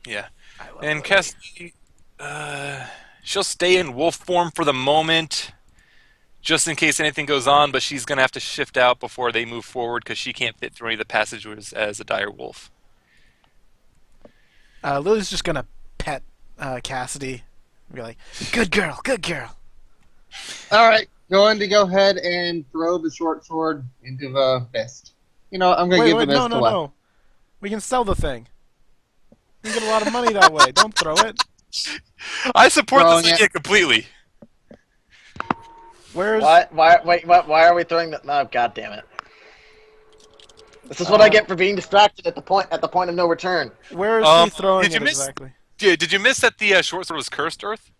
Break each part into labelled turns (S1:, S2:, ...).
S1: Yeah.
S2: I love
S1: And
S2: Lily.
S1: Cassidy, she'll stay in wolf form for the moment, just in case anything goes on, but she's going to have to shift out before they move forward because she can't fit through any of the passageways as a dire wolf.
S2: Lily's just gonna pet Cassidy and be like, "Good girl, good girl."
S3: All right, going to go ahead and throw the short sword into the mist. You know, I'm gonna
S2: Wait,
S3: give the
S2: wait, no,
S3: mist
S2: no,
S3: away.
S2: no. We can sell the thing. We can get a lot of money that way. Don't throw it.
S1: I support this
S3: Throwing it.
S1: idea completely.
S2: Where's
S4: Why? Why? Wait. What? Why are we throwing the? Oh, God damn it! This is what I get for being distracted at the point of no return.
S2: where is he throwing
S1: Did you
S2: it
S1: miss?
S2: exactly?
S1: Did you miss that the short sword was cursed, Earth?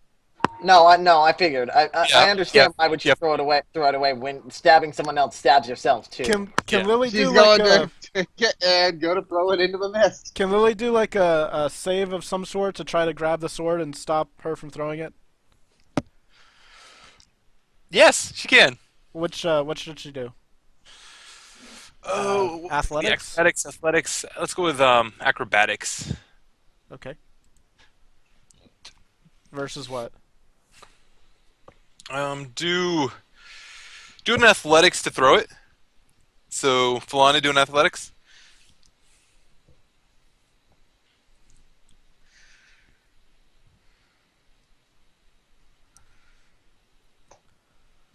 S4: No. I figured.
S1: Yeah,
S4: I
S1: yeah,
S4: understand why would you
S1: yeah.
S4: throw it away. Throw it away when stabbing someone else stabs yourself too.
S2: Can
S1: Yeah.
S2: Lily do
S3: She's
S2: like
S3: going
S2: a
S3: to take it and go to throw it into the mist.
S2: Can Lily do like a save of some sort to try to grab the sword and stop her from throwing it?
S1: Yes, she can.
S2: What should she do?
S1: Oh, the
S2: Athletics.
S1: athletics. Let's go with acrobatics.
S2: Okay. Versus what?
S1: Do an athletics to throw it. So Falana do an athletics.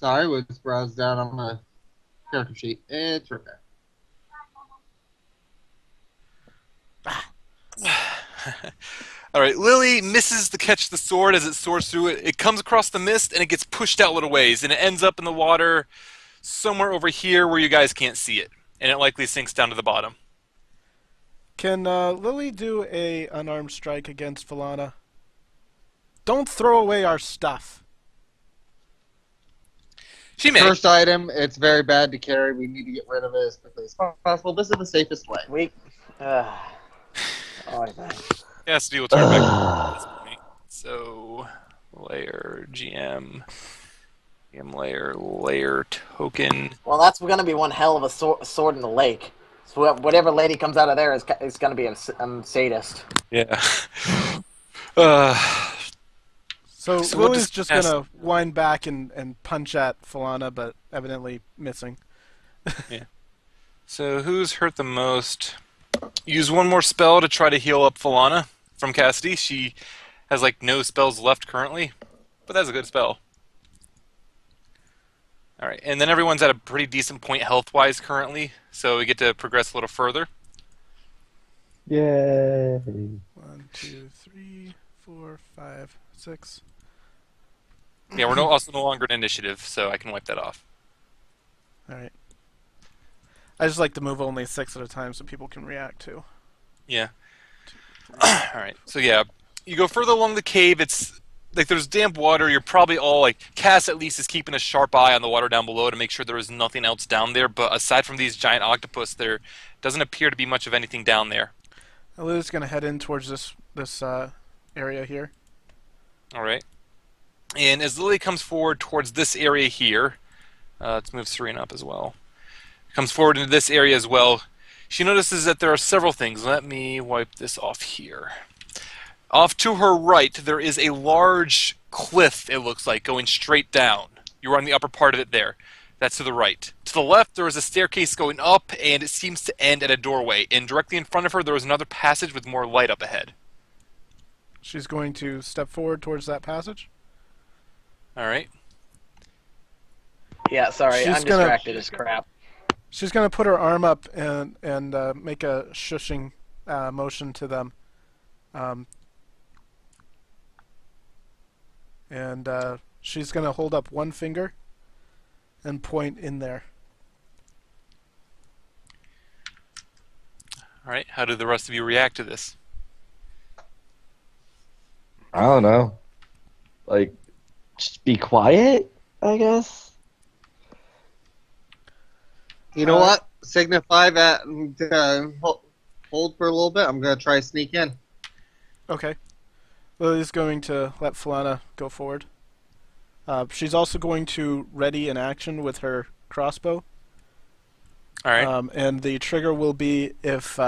S3: Sorry, we'll just browse down on the character sheet. It's right there.
S1: All right, Lily misses to catch the sword as it soars through it. It comes across the mist and it gets pushed out a little ways, and it ends up in the water somewhere over here where you guys can't see it, and it likely sinks down to the bottom.
S2: Can Lily do a unarmed strike against Falana? Don't throw away our stuff.
S1: She may.
S3: First item, it's very bad to carry. We need to get rid of it as quickly as possible. This is the safest way.
S4: We. Uh, oh, man.
S1: Cassidy will turn back at this point. So, layer GM, layer token.
S4: Well, that's going to be one hell of a sword in the lake. So whatever lady comes out of there is going to be a sadist.
S1: Yeah. Uh,
S2: So,
S1: So we'll
S2: Lily's
S1: just
S2: just gonna wind back and punch at Falana, but evidently missing.
S1: so who's hurt the most? Use one more spell to try to heal up Falana from Cassidy. She has like no spells left currently, but that's a good spell. All right, and then everyone's at a pretty decent point health-wise currently, so we get to progress a little further.
S5: Yay.
S2: 1, 2, 3, 4, 5, 6.
S1: Yeah, we're also no longer in initiative, so I can wipe that off.
S2: All right. I just like to move only 6 at a time so people can react too.
S1: Yeah. All right. So yeah, you go further along the cave. It's like there's damp water. You're probably all like Cass at least is keeping a sharp eye on the water down below to make sure there is nothing else down there. But aside from these giant octopus, there doesn't appear to be much of anything down there.
S2: Lily's gonna head in towards this area here.
S1: All right. And as Lily comes forward towards this area here, let's move Surina up as well. Comes forward into this area as well. She notices that there are several things. Let me wipe this off here. Off to her right, there is a large cliff, it looks like, going straight down. You're on the upper part of it there. That's to the right. To the left, there is a staircase going up, and it seems to end at a doorway. And directly in front of her, there is another passage with more light up ahead.
S2: She's going to step forward towards that passage.
S1: All right.
S4: Yeah, sorry,
S2: She's
S4: I'm
S2: gonna-
S4: distracted as crap.
S2: She's gonna put her arm up and make a shushing motion to them. And she's gonna hold up one finger and point in there.
S1: All right. How do the rest of you react to this?
S5: I don't know. Like, just be quiet, I guess.
S3: You know what? Signify that hold for a little bit. I'm going to try to sneak in.
S2: Okay. Lily's going to let Falana go forward. She's also going to ready an action with her crossbow.
S1: All right.
S2: And the trigger will be if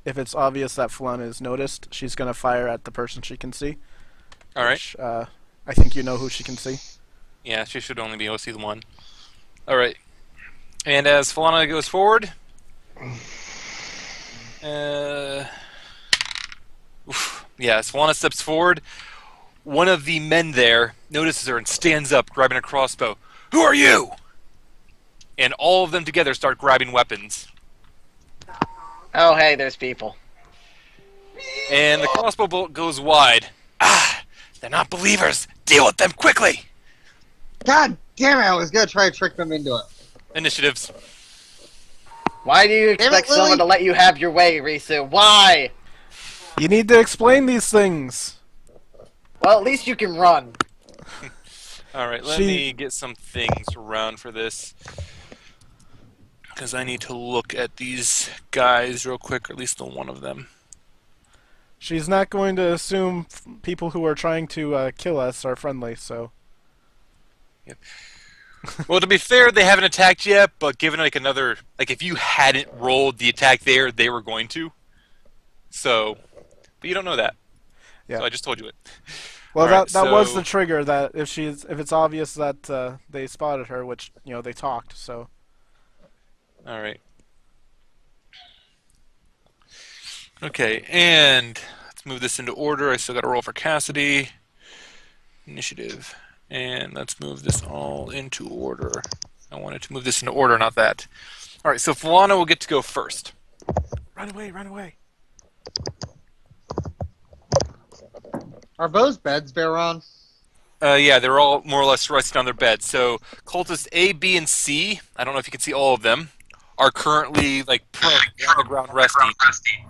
S2: if it's obvious that Falana is noticed, she's gonna fire at the person she can see.
S1: All right.
S2: Which, I think you know who she can see.
S1: Yeah, she should only be able to see the one. All right. And as Falana goes forward, as Falana steps forward, one of the men there notices her and stands up, grabbing a crossbow. Who are you? And all of them together start grabbing weapons.
S4: Oh, hey, there's people.
S1: And the crossbow bolt goes wide. Ah, they're not believers. Deal with them quickly.
S3: God damn it! I was gonna try to trick them into it.
S1: Initiatives.
S4: Why do you
S3: Damn it,
S4: expect someone
S3: Lily.
S4: to let you have your way, Risu? Why?
S2: You need to explain these things.
S4: Well, at least you can run.
S1: All right, let me get some things around for this. Because I need to look at these guys real quick, or at least the one of them.
S2: She's not going to assume people who are trying to kill us are friendly, so...
S1: Well, to be fair, they haven't attacked yet, but given like another... Like, if you hadn't rolled the attack there, they were going to. So... But you don't know that.
S2: Yeah.
S1: So I just told you it.
S2: Well,
S1: Alright,
S2: that was
S1: so-
S2: the trigger, that if it's obvious that they spotted her, which, you know, they talked, so...
S1: Alright. Okay, and let's move this into order. I still got to roll for Cassidy. Initiative. And let's move this all into order. I wanted to move this into order, not that. Alright, so Falana will get to go first.
S2: Run away, run away.
S3: Are Bo's beds bare on?
S1: Yeah, they're all more or less resting on their beds. So, cultists A, B, and C, I don't know if you can see all of them, are currently like prone on the ground resting.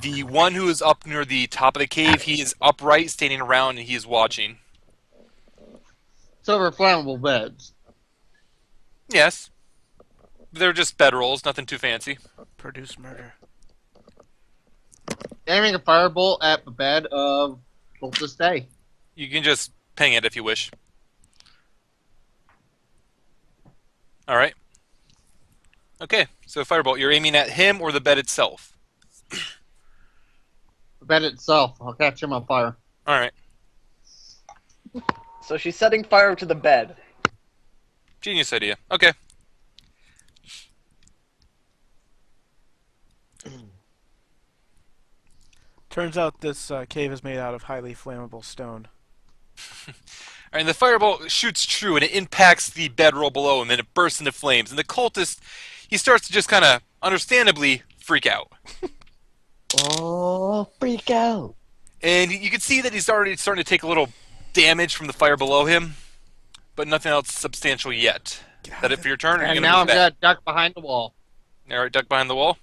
S1: The one who is up near the top of the cave, he is upright, standing around, and he is watching.
S3: Silver flammable beds.
S1: Yes. They're just bedrolls, nothing too fancy.
S2: Produce murder.
S3: Aiming a firebolt at the bed of Cultist A.
S1: You can just ping it if you wish. Alright. Okay, so Firebolt, you're aiming at him or the bed itself?
S3: The bed itself. I'll catch him on fire.
S1: Alright.
S4: So she's setting fire to the bed.
S1: Genius idea. Okay.
S2: Turns out this cave is made out of highly flammable stone.
S1: Alright, and the Firebolt shoots true, and it impacts the bedroll below him, and it bursts into flames. And the cultist, he starts to just kind of, understandably, freak out.
S5: Oh, freak out.
S1: And you can see that he's already starting to take a little damage from the fire below him, but nothing else substantial yet. Is that it for your turn? Or are you
S3: And
S1: gonna
S3: now
S1: move
S3: I'm
S1: back?
S3: gonna duck behind the wall.
S1: Alright, duck behind the wall.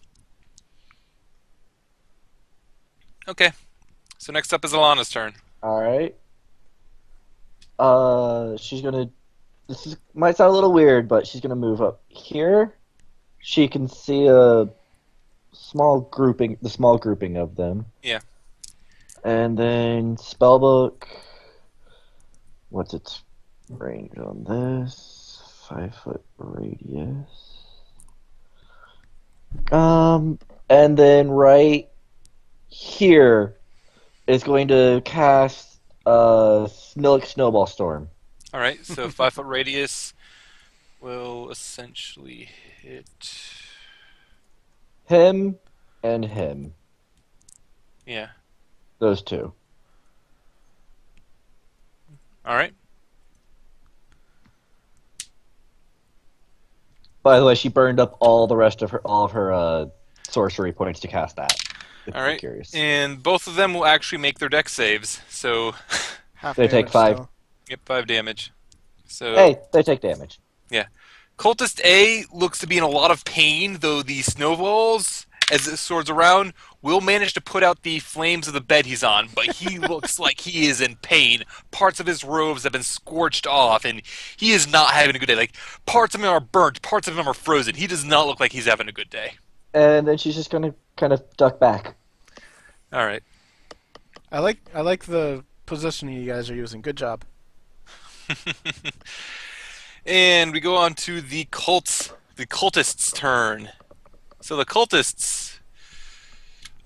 S1: Okay. So next up is Alana's turn.
S5: Alright. She's gonna... might sound a little weird, but she's gonna move up here. She can see the small grouping of them.
S1: Yeah.
S5: And then spellbook. What's its range on this? 5-foot radius. And then right here is going to cast Snowball Storm.
S1: Alright, so 5-foot radius will essentially hit...
S5: Him and him.
S1: Yeah.
S5: Those two.
S1: Alright.
S5: By the way, she burned up all of her sorcery points to cast that. If you're
S1: Alright.
S5: curious.
S1: And both of them will actually make their dex saves. So,
S2: Half
S5: They take
S2: damage
S5: 5.
S2: still.
S1: yep, 5 damage. So,
S5: Hey, they take damage.
S1: Cultist A looks to be in a lot of pain, though the snowballs, as it soars around, will manage to put out the flames of the bed he's on, but he looks like he is in pain. Parts of his robes have been scorched off, and he is not having a good day. Like, parts of him are burnt, parts of him are frozen. He does not look like he's having a good day.
S5: And then she's just gonna kind of duck back.
S1: Alright.
S2: I like the positioning you guys are using. Good job.
S1: And we go on to the cultist's turn. So the cultists,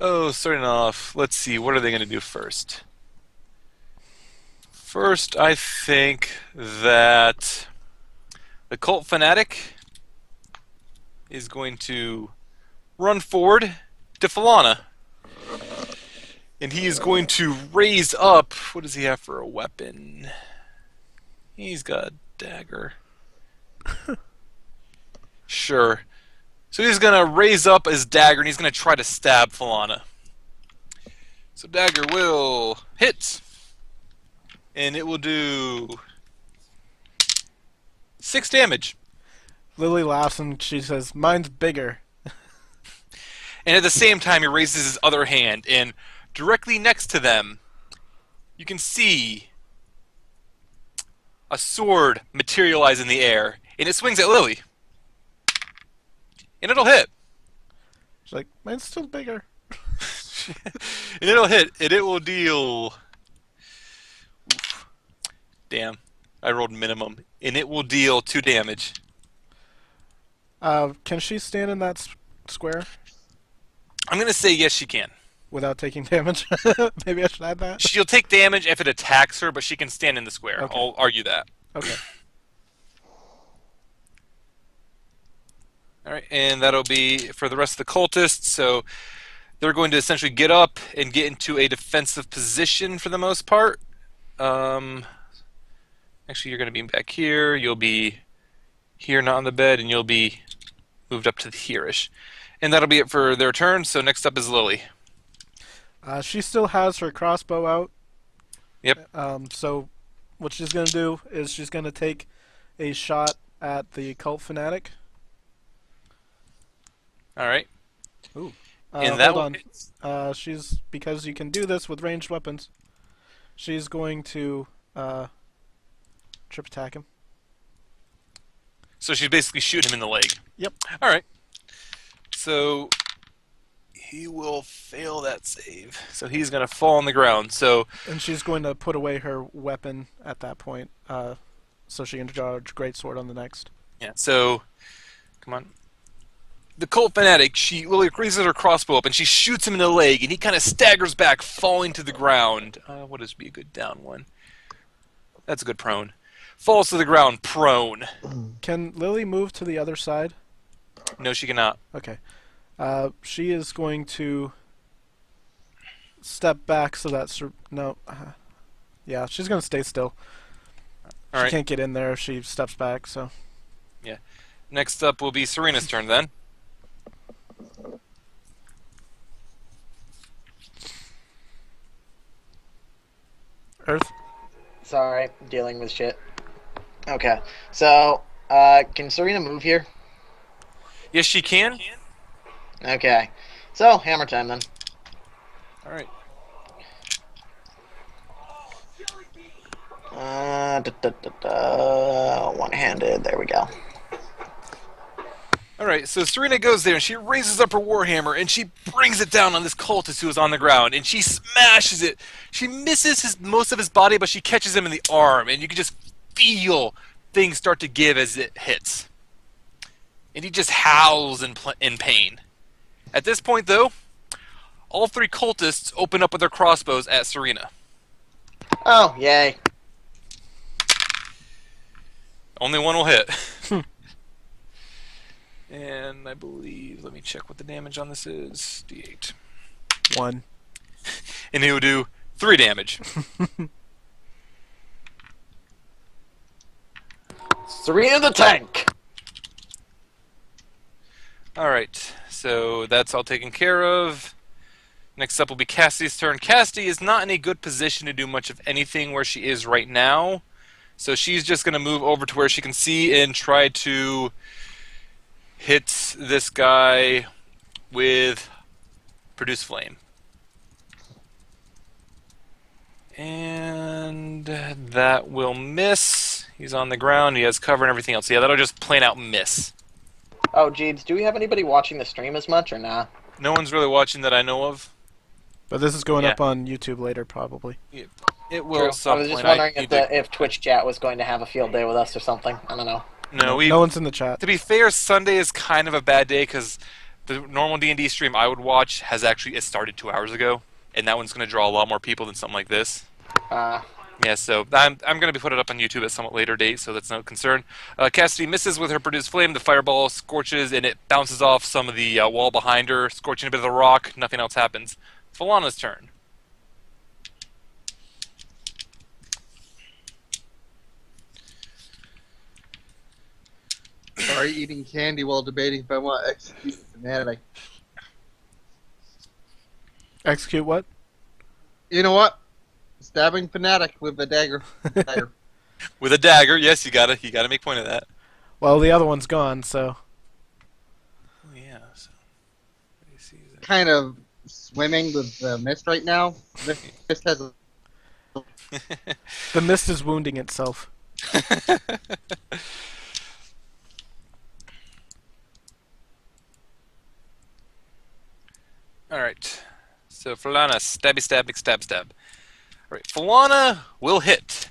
S1: Oh, starting off, let's see, what are they going to do first? First, I think that the cult fanatic is going to run forward to Falana. And he is going to raise up. What does he have for a weapon? He's got a dagger. Sure. So he's going to raise up his dagger and he's going to try to stab Falana. So dagger will hit. And it will do 6 damage.
S2: Lily laughs and she says, "Mine's bigger."
S1: And at the same time, he raises his other hand, and directly next to them, you can see a sword materialize in the air, and it swings at Lily. And it'll hit.
S2: She's like, "Mine's still bigger."
S1: And it'll hit, and it will deal... Oof. Damn. I rolled minimum. And it will deal 2 damage.
S2: Can she stand in that square
S1: I'm going to say yes, she can.
S2: without taking damage? Maybe I should add that.
S1: She'll take damage if it attacks her, but she can stand in the square.
S2: Okay.
S1: I'll argue that.
S2: Okay.
S1: Alright, and that'll be for the rest of the cultists. So they're going to essentially get up and get into a defensive position for the most part. Actually, you're going to be back here. You'll be here, not on the bed, and you'll be moved up to the here-ish. And that'll be it for their turn. So next up is Lily.
S2: She still has her crossbow out.
S1: Yep.
S2: So what she's going to do is she's going to take a shot at the cult fanatic.
S1: Alright.
S2: Ooh.
S1: And that
S2: hold
S1: one.
S2: on. She's, because you can do this with ranged weapons, she's going to trip attack him.
S1: So she's basically shooting him in the leg.
S2: Yep.
S1: Alright. So he will fail that save. So he's going to fall on the ground. So
S2: And she's going to put away her weapon at that point, so she can draw a greatsword on the next.
S1: yeah, so come on. The cult fanatic, Lily raises her crossbow up and she shoots him in the leg, and he kind of staggers back, falling to the ground. What would be a good down one? That's a good prone. Falls to the ground, prone.
S2: Can Lily move to the other side?
S1: No, she cannot.
S2: Okay. She is going to step back so that... No. Yeah, she's going to stay still.
S1: All
S2: She
S1: right.
S2: can't get in there if she steps back, so...
S1: Next up will be Surina's turn then.
S2: Earth?
S4: Sorry, dealing with shit. Okay, so, can Surina move here?
S1: Yes, she can.
S4: Okay, so, hammer time then.
S1: All right.
S4: One-handed, there we go.
S1: Alright, so Surina goes there and she raises up her warhammer and she brings it down on this cultist who is on the ground and she smashes it. She misses most of his body, but she catches him in the arm, and you can just feel things start to give as it hits. And he just howls in pain. At this point, though, all 3 cultists open up with their crossbows at Surina.
S4: Oh, yay.
S1: Only one will hit. And I believe, let me check what the damage on this is. D8.
S2: 1.
S1: And he will do 3 damage.
S4: Surina the tank!
S1: Alright, so that's all taken care of. Next up will be Cassidy's turn. Cassidy is not in a good position to do much of anything where she is right now. So she's just going to move over to where she can see and try to hit this guy with Produce Flame. And that will miss. He's on the ground. He has cover and everything else. So yeah, that'll just plain out miss.
S4: Oh, Jeeves, do we have anybody watching the stream as much, or nah?
S1: No one's really watching that I know of.
S2: But this is going
S1: Yeah.
S2: up on YouTube later, probably.
S1: It will
S4: True.
S1: at some
S4: I was just
S1: point.
S4: wondering
S1: need to-
S4: if Twitch chat was going to have a field day with us or something. I don't know.
S1: No,
S2: No one's in the chat.
S1: to be fair, Sunday is kind of a bad day because the normal D&D stream I would watch has actually it started 2 hours ago, and that one's going to draw a lot more people than something like this. Yeah, so I'm going to be putting it up on YouTube at a somewhat later date, so that's no concern. Cassidy misses with her produced flame. The fireball scorches, and it bounces off some of the wall behind her, scorching a bit of the rock. Nothing else happens. Falana's turn.
S3: Sorry, eating candy while debating if I want to execute the fanatic.
S2: Execute what?
S3: You know what? Stabbing fanatic with a dagger.
S1: With a dagger, yes, you gotta make point of that.
S2: Well, the other one's gone, so...
S1: Oh, yeah, so... Let me see that.
S3: Kind of swimming with the mist right now. The mist has a...
S2: The mist is wounding itself.
S1: Alright. So, Falana, stabby, stab, stab, stab. Alright, Falana will hit.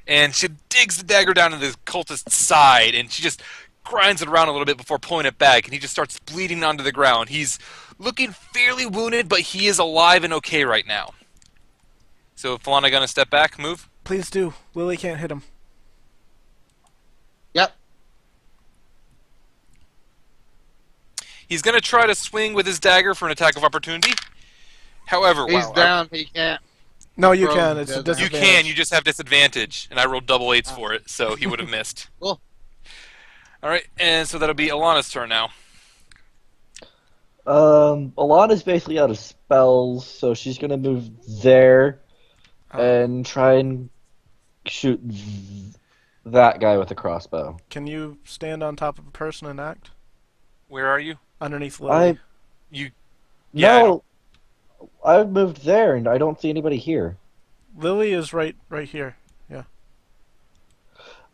S1: And she digs the dagger down into the cultist's side, and she just grinds it around a little bit before pulling it back, and he just starts bleeding onto the ground. He's looking fairly wounded, but he is alive and okay right now. So, Falana gonna step back, move?
S2: Please do. Lily can't hit him.
S3: Yep.
S1: He's gonna try to swing with his dagger for an attack of opportunity. However,
S3: He's
S1: wow,
S3: down. He can't.
S2: No, you
S3: Bro,
S2: can. It's a
S3: you
S1: you
S2: disadvantage.
S1: can, you just have disadvantage, and I rolled double 8s for it, so he would have missed.
S3: Cool.
S1: Alright, and so that'll be Alana's turn now.
S5: Alana's basically out of spells, so she's gonna move there and try and shoot that guy with a crossbow.
S2: Can you stand on top of a person and act?
S1: Where are you?
S2: Underneath Lily.
S1: You... Yeah,
S5: No, I've moved there and I don't see anybody here.
S2: Lily is right here. Yeah.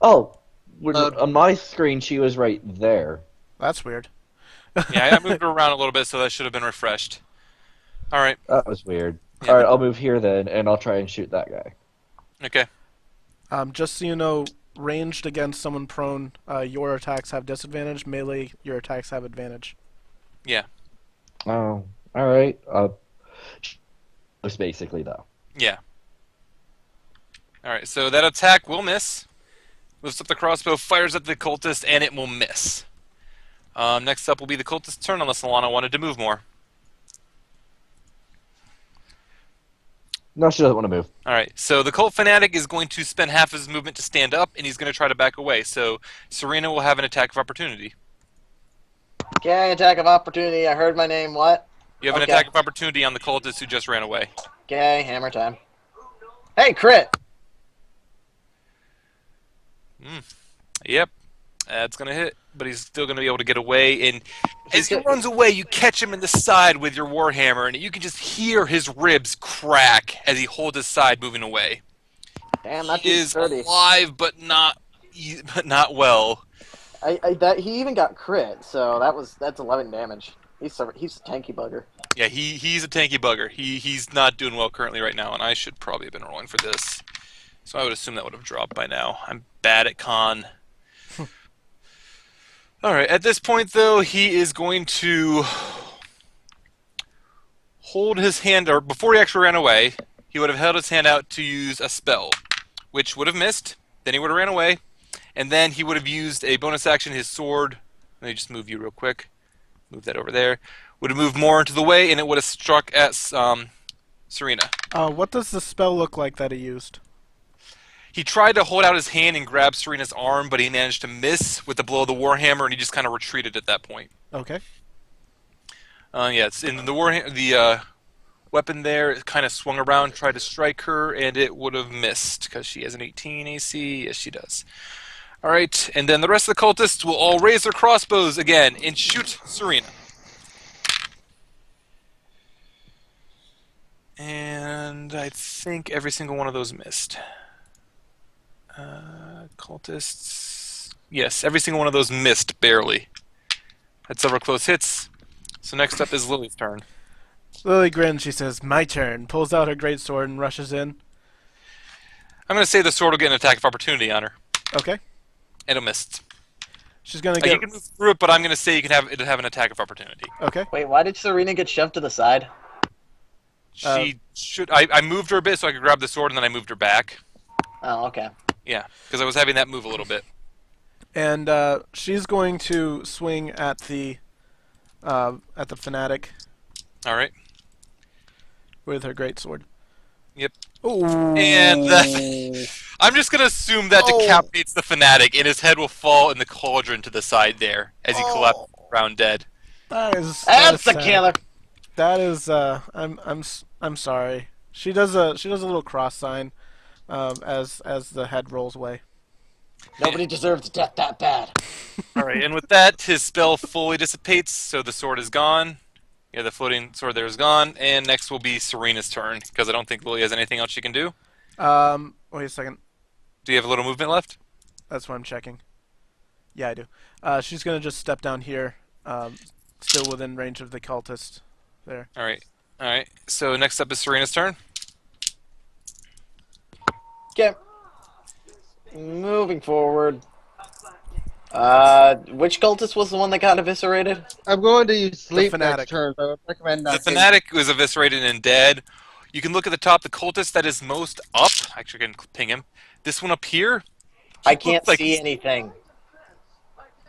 S5: Oh, on my screen she was right there.
S2: That's weird.
S1: Yeah, I moved her around a little bit, so that should have been refreshed. Alright,
S5: That was weird.
S1: Yeah.
S5: Alright, I'll move here then, and I'll try and shoot that guy.
S1: okay.
S2: Just so you know, ranged against someone prone, your attacks have disadvantage. Melee, your attacks have advantage.
S1: Yeah,
S5: Oh, alright. Just basically, though.
S1: yeah. Alright, so that attack will miss. Lifts up the crossbow, fires at the cultist, and it will miss. Next up will be the cultist's turn, unless Alana wanted to move more.
S5: No, she doesn't want to move.
S1: Alright, so the cult fanatic is going to spend half his movement to stand up, and he's going to try to back away. So Surina will have an attack of opportunity.
S4: Okay, attack of opportunity. I heard my name. What?
S1: You have an
S4: Okay.
S1: attack of opportunity on the cultist who just ran away.
S4: Okay, hammer time. Hey, crit!
S1: Yep, that's going to hit, but he's still going to be able to get away. And as he runs away, you catch him in the side with your warhammer, and you can just hear his ribs crack as he holds his side moving away.
S4: Damn, that
S1: He
S4: dude's
S1: is
S4: dirty.
S1: alive, but not well.
S4: He even got crit, so that's 11 damage. He's a tanky bugger.
S1: Yeah, he's a tanky bugger. He's not doing well currently right now, and I should probably have been rolling for this. So I would assume that would have dropped by now. I'm bad at con. Alright, at this point, though, he is going to hold his hand, or before he actually ran away, he would have held his hand out to use a spell, which would have missed. Then he would have ran away, and then he would have used a bonus action, his sword. Let me just move you real quick. Move that over there. Would have moved more into the way, and it would have struck at Surina.
S2: What does the spell look like that he used?
S1: He tried to hold out his hand and grab Serina's arm, but he managed to miss with the blow of the warhammer, and he just kind of retreated at that point.
S2: Okay.
S1: Yeah, it's in the weapon there. It kind of swung around, tried to strike her, and it would have missed because she has an 18 AC. Yes, she does. All right, and then the rest of the cultists will all raise their crossbows again and shoot Surina. And I think every single one of those missed. Cultists... Yes, every single one of those missed, barely. Had several close hits. So next up is Lily's turn.
S2: Lily grins. She says, "My turn." Pulls out her greatsword and rushes in.
S1: I'm going to say the sword will get an attack of opportunity on her.
S2: Okay.
S1: And it missed.
S2: She's gonna
S1: You
S2: get.
S1: can move through it, but I'm going to say you can have an attack of opportunity.
S2: Okay.
S4: Wait, why did Surina get shoved to the side?
S1: She should. I moved her a bit so I could grab the sword, and then I moved her back.
S4: Oh, okay.
S1: Yeah, because I was having that move a little bit.
S2: And she's going to swing at the fanatic
S1: All right.
S2: with her greatsword.
S1: Yep.
S2: Ooh.
S1: And I'm just gonna assume that decapitates the fanatic, and his head will fall in the cauldron to the side there as he collapses around dead.
S2: That's
S4: That's a
S2: sad.
S4: killer.
S2: That is I'm sorry. She does a little cross sign as the head rolls away.
S4: Nobody deserves death that bad.
S1: All right, and with that, his spell fully dissipates, so the sword is gone. Yeah, the floating sword there is gone, and next will be Serina's turn because I don't think Lily has anything else she can do.
S2: Wait a second.
S1: Do you have a little movement left?
S2: That's what I'm checking. Yeah, I do. She's gonna just step down here, still within range of the cultist. There.
S1: All right. All right. So next up is Serina's turn.
S4: Okay. Moving forward. Which cultist was the one that got eviscerated?
S3: I'm going to use sleep
S2: fanatic.
S3: next turn, so I would recommend
S1: The
S3: not
S1: fanatic was eviscerated and dead. You can look at the top. The cultist that is most up. Actually, I can ping him. This one up here.
S4: I can't
S1: looks like
S4: see anything.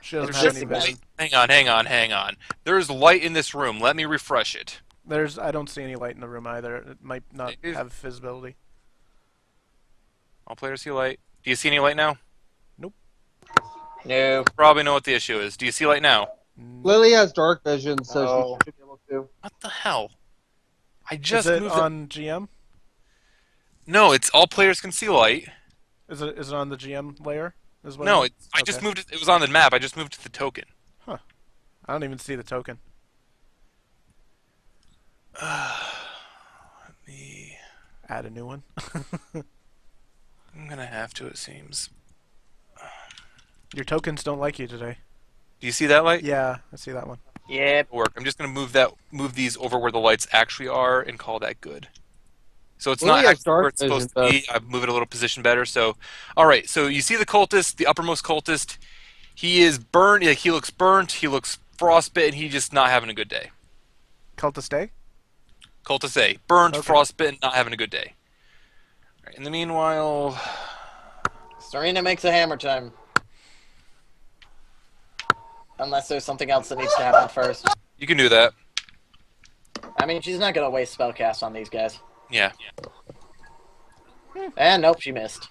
S2: She doesn't
S4: It's
S2: have
S4: just
S2: any
S4: a
S2: vision.
S1: Hang on. There's light in this room. Let me refresh it.
S2: I don't see any light in the room either. It might not have visibility.
S1: All players see light. Do you see any light now?
S4: No.
S1: Probably know what the issue is. Do you see light now?
S3: Lily has dark vision, so
S4: Oh.
S3: she should be able to.
S1: What the hell? I just
S2: Is it
S1: moved
S2: on GM?
S1: No, it's all players can see light.
S2: Is it on the GM layer as well?
S1: No, I just moved it. It was on the map. I just moved to the token.
S2: I don't even see the token.
S1: Let me.
S2: Add a new one.
S1: I'm gonna have to. It seems.
S2: Your tokens don't like you today.
S1: Do you see that light?
S2: Yeah, I see that one.
S4: Yep.
S1: Work. I'm just gonna move these over where the lights actually are, and call that good. So it's
S3: Lily
S1: not
S3: has
S1: actually where
S3: dark
S1: it's supposed
S3: vision,
S1: to be. I move it a little position better. So, all right. So you see the cultist, the uppermost cultist. He is burned. Yeah, he looks burnt. He looks frostbitten. He's just not having a good day.
S2: Cultist A?
S1: Cultist A, burned,
S2: Okay.
S1: frostbitten, not having a good day. All right, in the meanwhile,
S4: Serena makes a hammer time. Unless there's something else that needs to happen first.
S1: you can do that.
S4: I mean, she's not gonna waste spellcast on these guys.
S1: Yeah.
S4: And nope, she missed.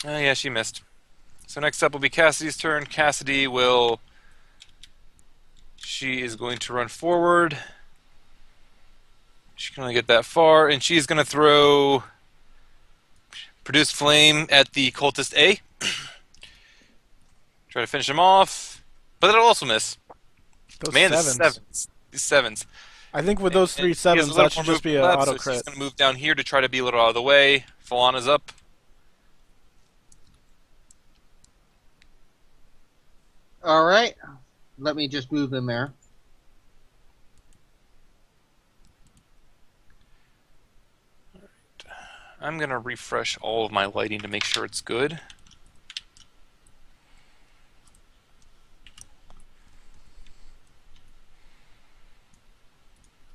S1: Yeah, she missed. So next up will be Cassidy's turn. Cassidy will. She is going to run forward. She can only get that far, and she's going to throw Produce Flame at the cultist A. Try to finish him off, but that'll also miss.
S2: Those
S1: Man,
S2: sevens.
S1: these sevens.
S2: I think with those
S1: And
S2: three
S1: he has a
S2: sevens,
S1: little
S2: that should
S1: more
S2: just be an
S1: movement left,
S2: auto
S1: so
S2: crit.
S1: she's going to move down here to try to be a little out of the way. Falana's up.
S3: All right. Let me just move in there.
S1: I'm going to refresh all of my lighting to make sure it's good.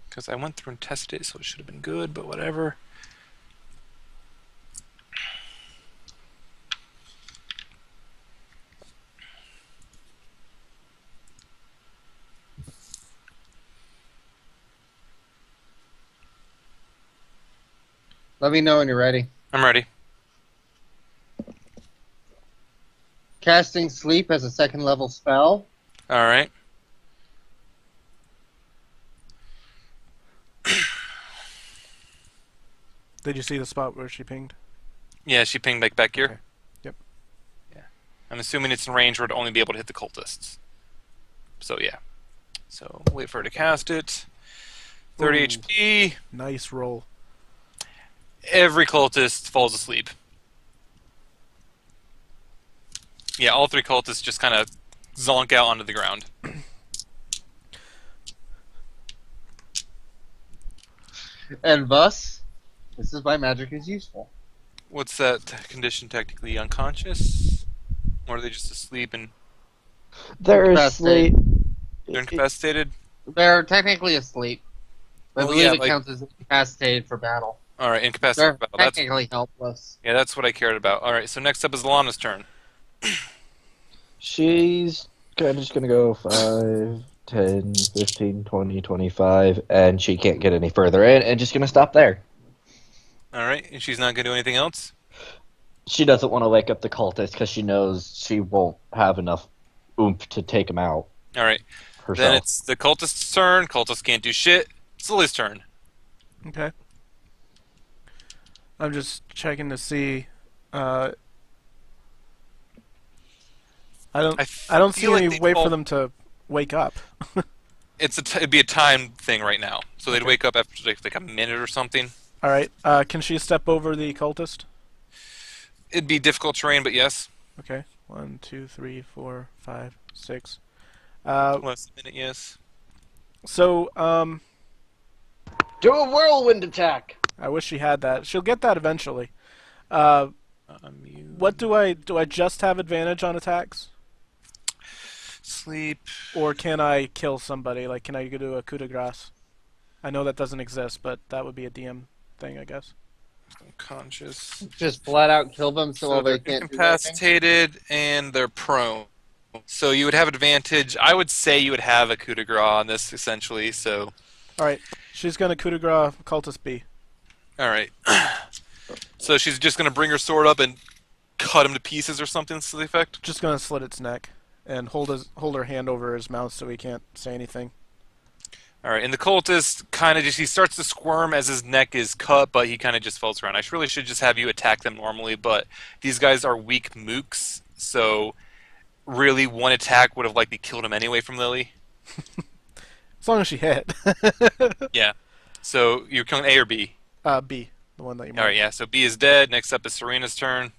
S1: Because I went through and tested it, so it should have been good, but whatever.
S3: Let me know when you're ready.
S1: I'm ready.
S3: Casting Sleep as a second level spell.
S1: All right.
S2: Did you see the spot where she pinged?
S1: Yeah, she pinged back here.
S2: Okay. Yep.
S1: Yeah. I'm assuming it's in range where to only be able to hit the cultists. So yeah. So wait for her to cast it. 30
S2: Ooh.
S1: HP.
S2: Nice roll.
S1: Every cultist falls asleep. Yeah, all three cultists just kind of zonk out onto the ground.
S3: And thus, this is why magic is useful.
S1: What's that condition technically? Unconscious? Or are they just asleep and...
S5: They're
S3: Incapacitated.
S5: asleep.
S1: They're incapacitated.
S3: They're technically asleep. I
S1: Oh,
S3: believe
S1: yeah,
S3: it
S1: like-
S3: counts as incapacitated for battle.
S1: All right,
S3: They're
S1: incapacitated. Battle. That's
S3: technically helpless.
S1: yeah, that's what I cared about. All right, so next up is Alana's turn.
S5: She's just gonna go 5, 10, 15, 20, 25, and she can't get any further in, and just gonna stop there.
S1: All right, and she's not gonna do anything else.
S5: She doesn't want to wake up the cultist because she knows she won't have enough oomph to take him out
S1: All right,
S5: herself.
S1: then it's the cultist's turn. Cultist can't do shit. It's Lily's turn.
S2: Okay. I'm just checking to see. I don't see
S1: feel like
S2: any
S1: they'd
S2: way
S1: all-
S2: for them to wake up.
S1: It'd be a time thing right now, so they'd wake up after like a minute or something.
S2: All right. Can she step over the cultist?
S1: It'd be difficult terrain, but yes,
S2: Okay. 1, 2, 3, 4, 5, 6.
S1: less than a minute, yes.
S2: So
S4: Do a whirlwind attack.
S2: I wish she had that. She'll get that eventually. What do I just have advantage on attacks,
S1: Sleep.
S2: or can I kill somebody? Like, can I go do a coup de grace? I know that doesn't exist, but that would be a DM thing, I guess.
S1: Unconscious.
S3: Just flat out kill them so,
S1: So
S3: they
S1: they're
S3: can't do anything.
S1: incapacitated and they're prone. So you would have advantage. I would say you would have a coup de grace on this, essentially. So,
S2: All right. She's gonna coup de grace cultist B.
S1: all right. So she's just gonna bring her sword up and cut him to pieces or something to the effect.
S2: Just gonna slit its neck and hold her hand over his mouth so he can't say anything.
S1: All right, and the cultist kind of he starts to squirm as his neck is cut, but he kind of just falls around. I really should just have you attack them normally, but these guys are weak mooks, so really one attack would have likely killed him anyway from Lily.
S2: As long as she hit.
S1: Yeah. So you're going A or B?
S2: B, the one that you
S1: All right, yeah. So B is dead. Next up is Serina's turn.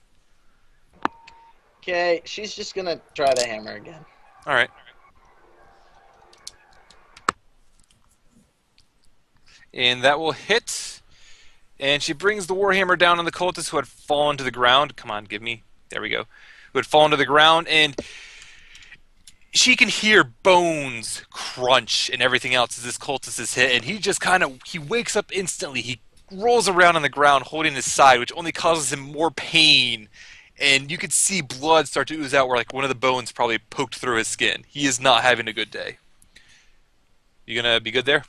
S4: Okay, she's just gonna try to hammer again.
S1: All right. And that will hit. And she brings the Warhammer down on the cultist who had fallen to the ground. Come on, give me. There we go. Who had fallen to the ground. And she can hear bones crunch and everything else as this cultist is hit. And he just he wakes up instantly. He rolls around on the ground holding his side, which only causes him more pain. And you could see blood start to ooze out where like one of the bones probably poked through his skin. He is not having a good day. You gonna be good there?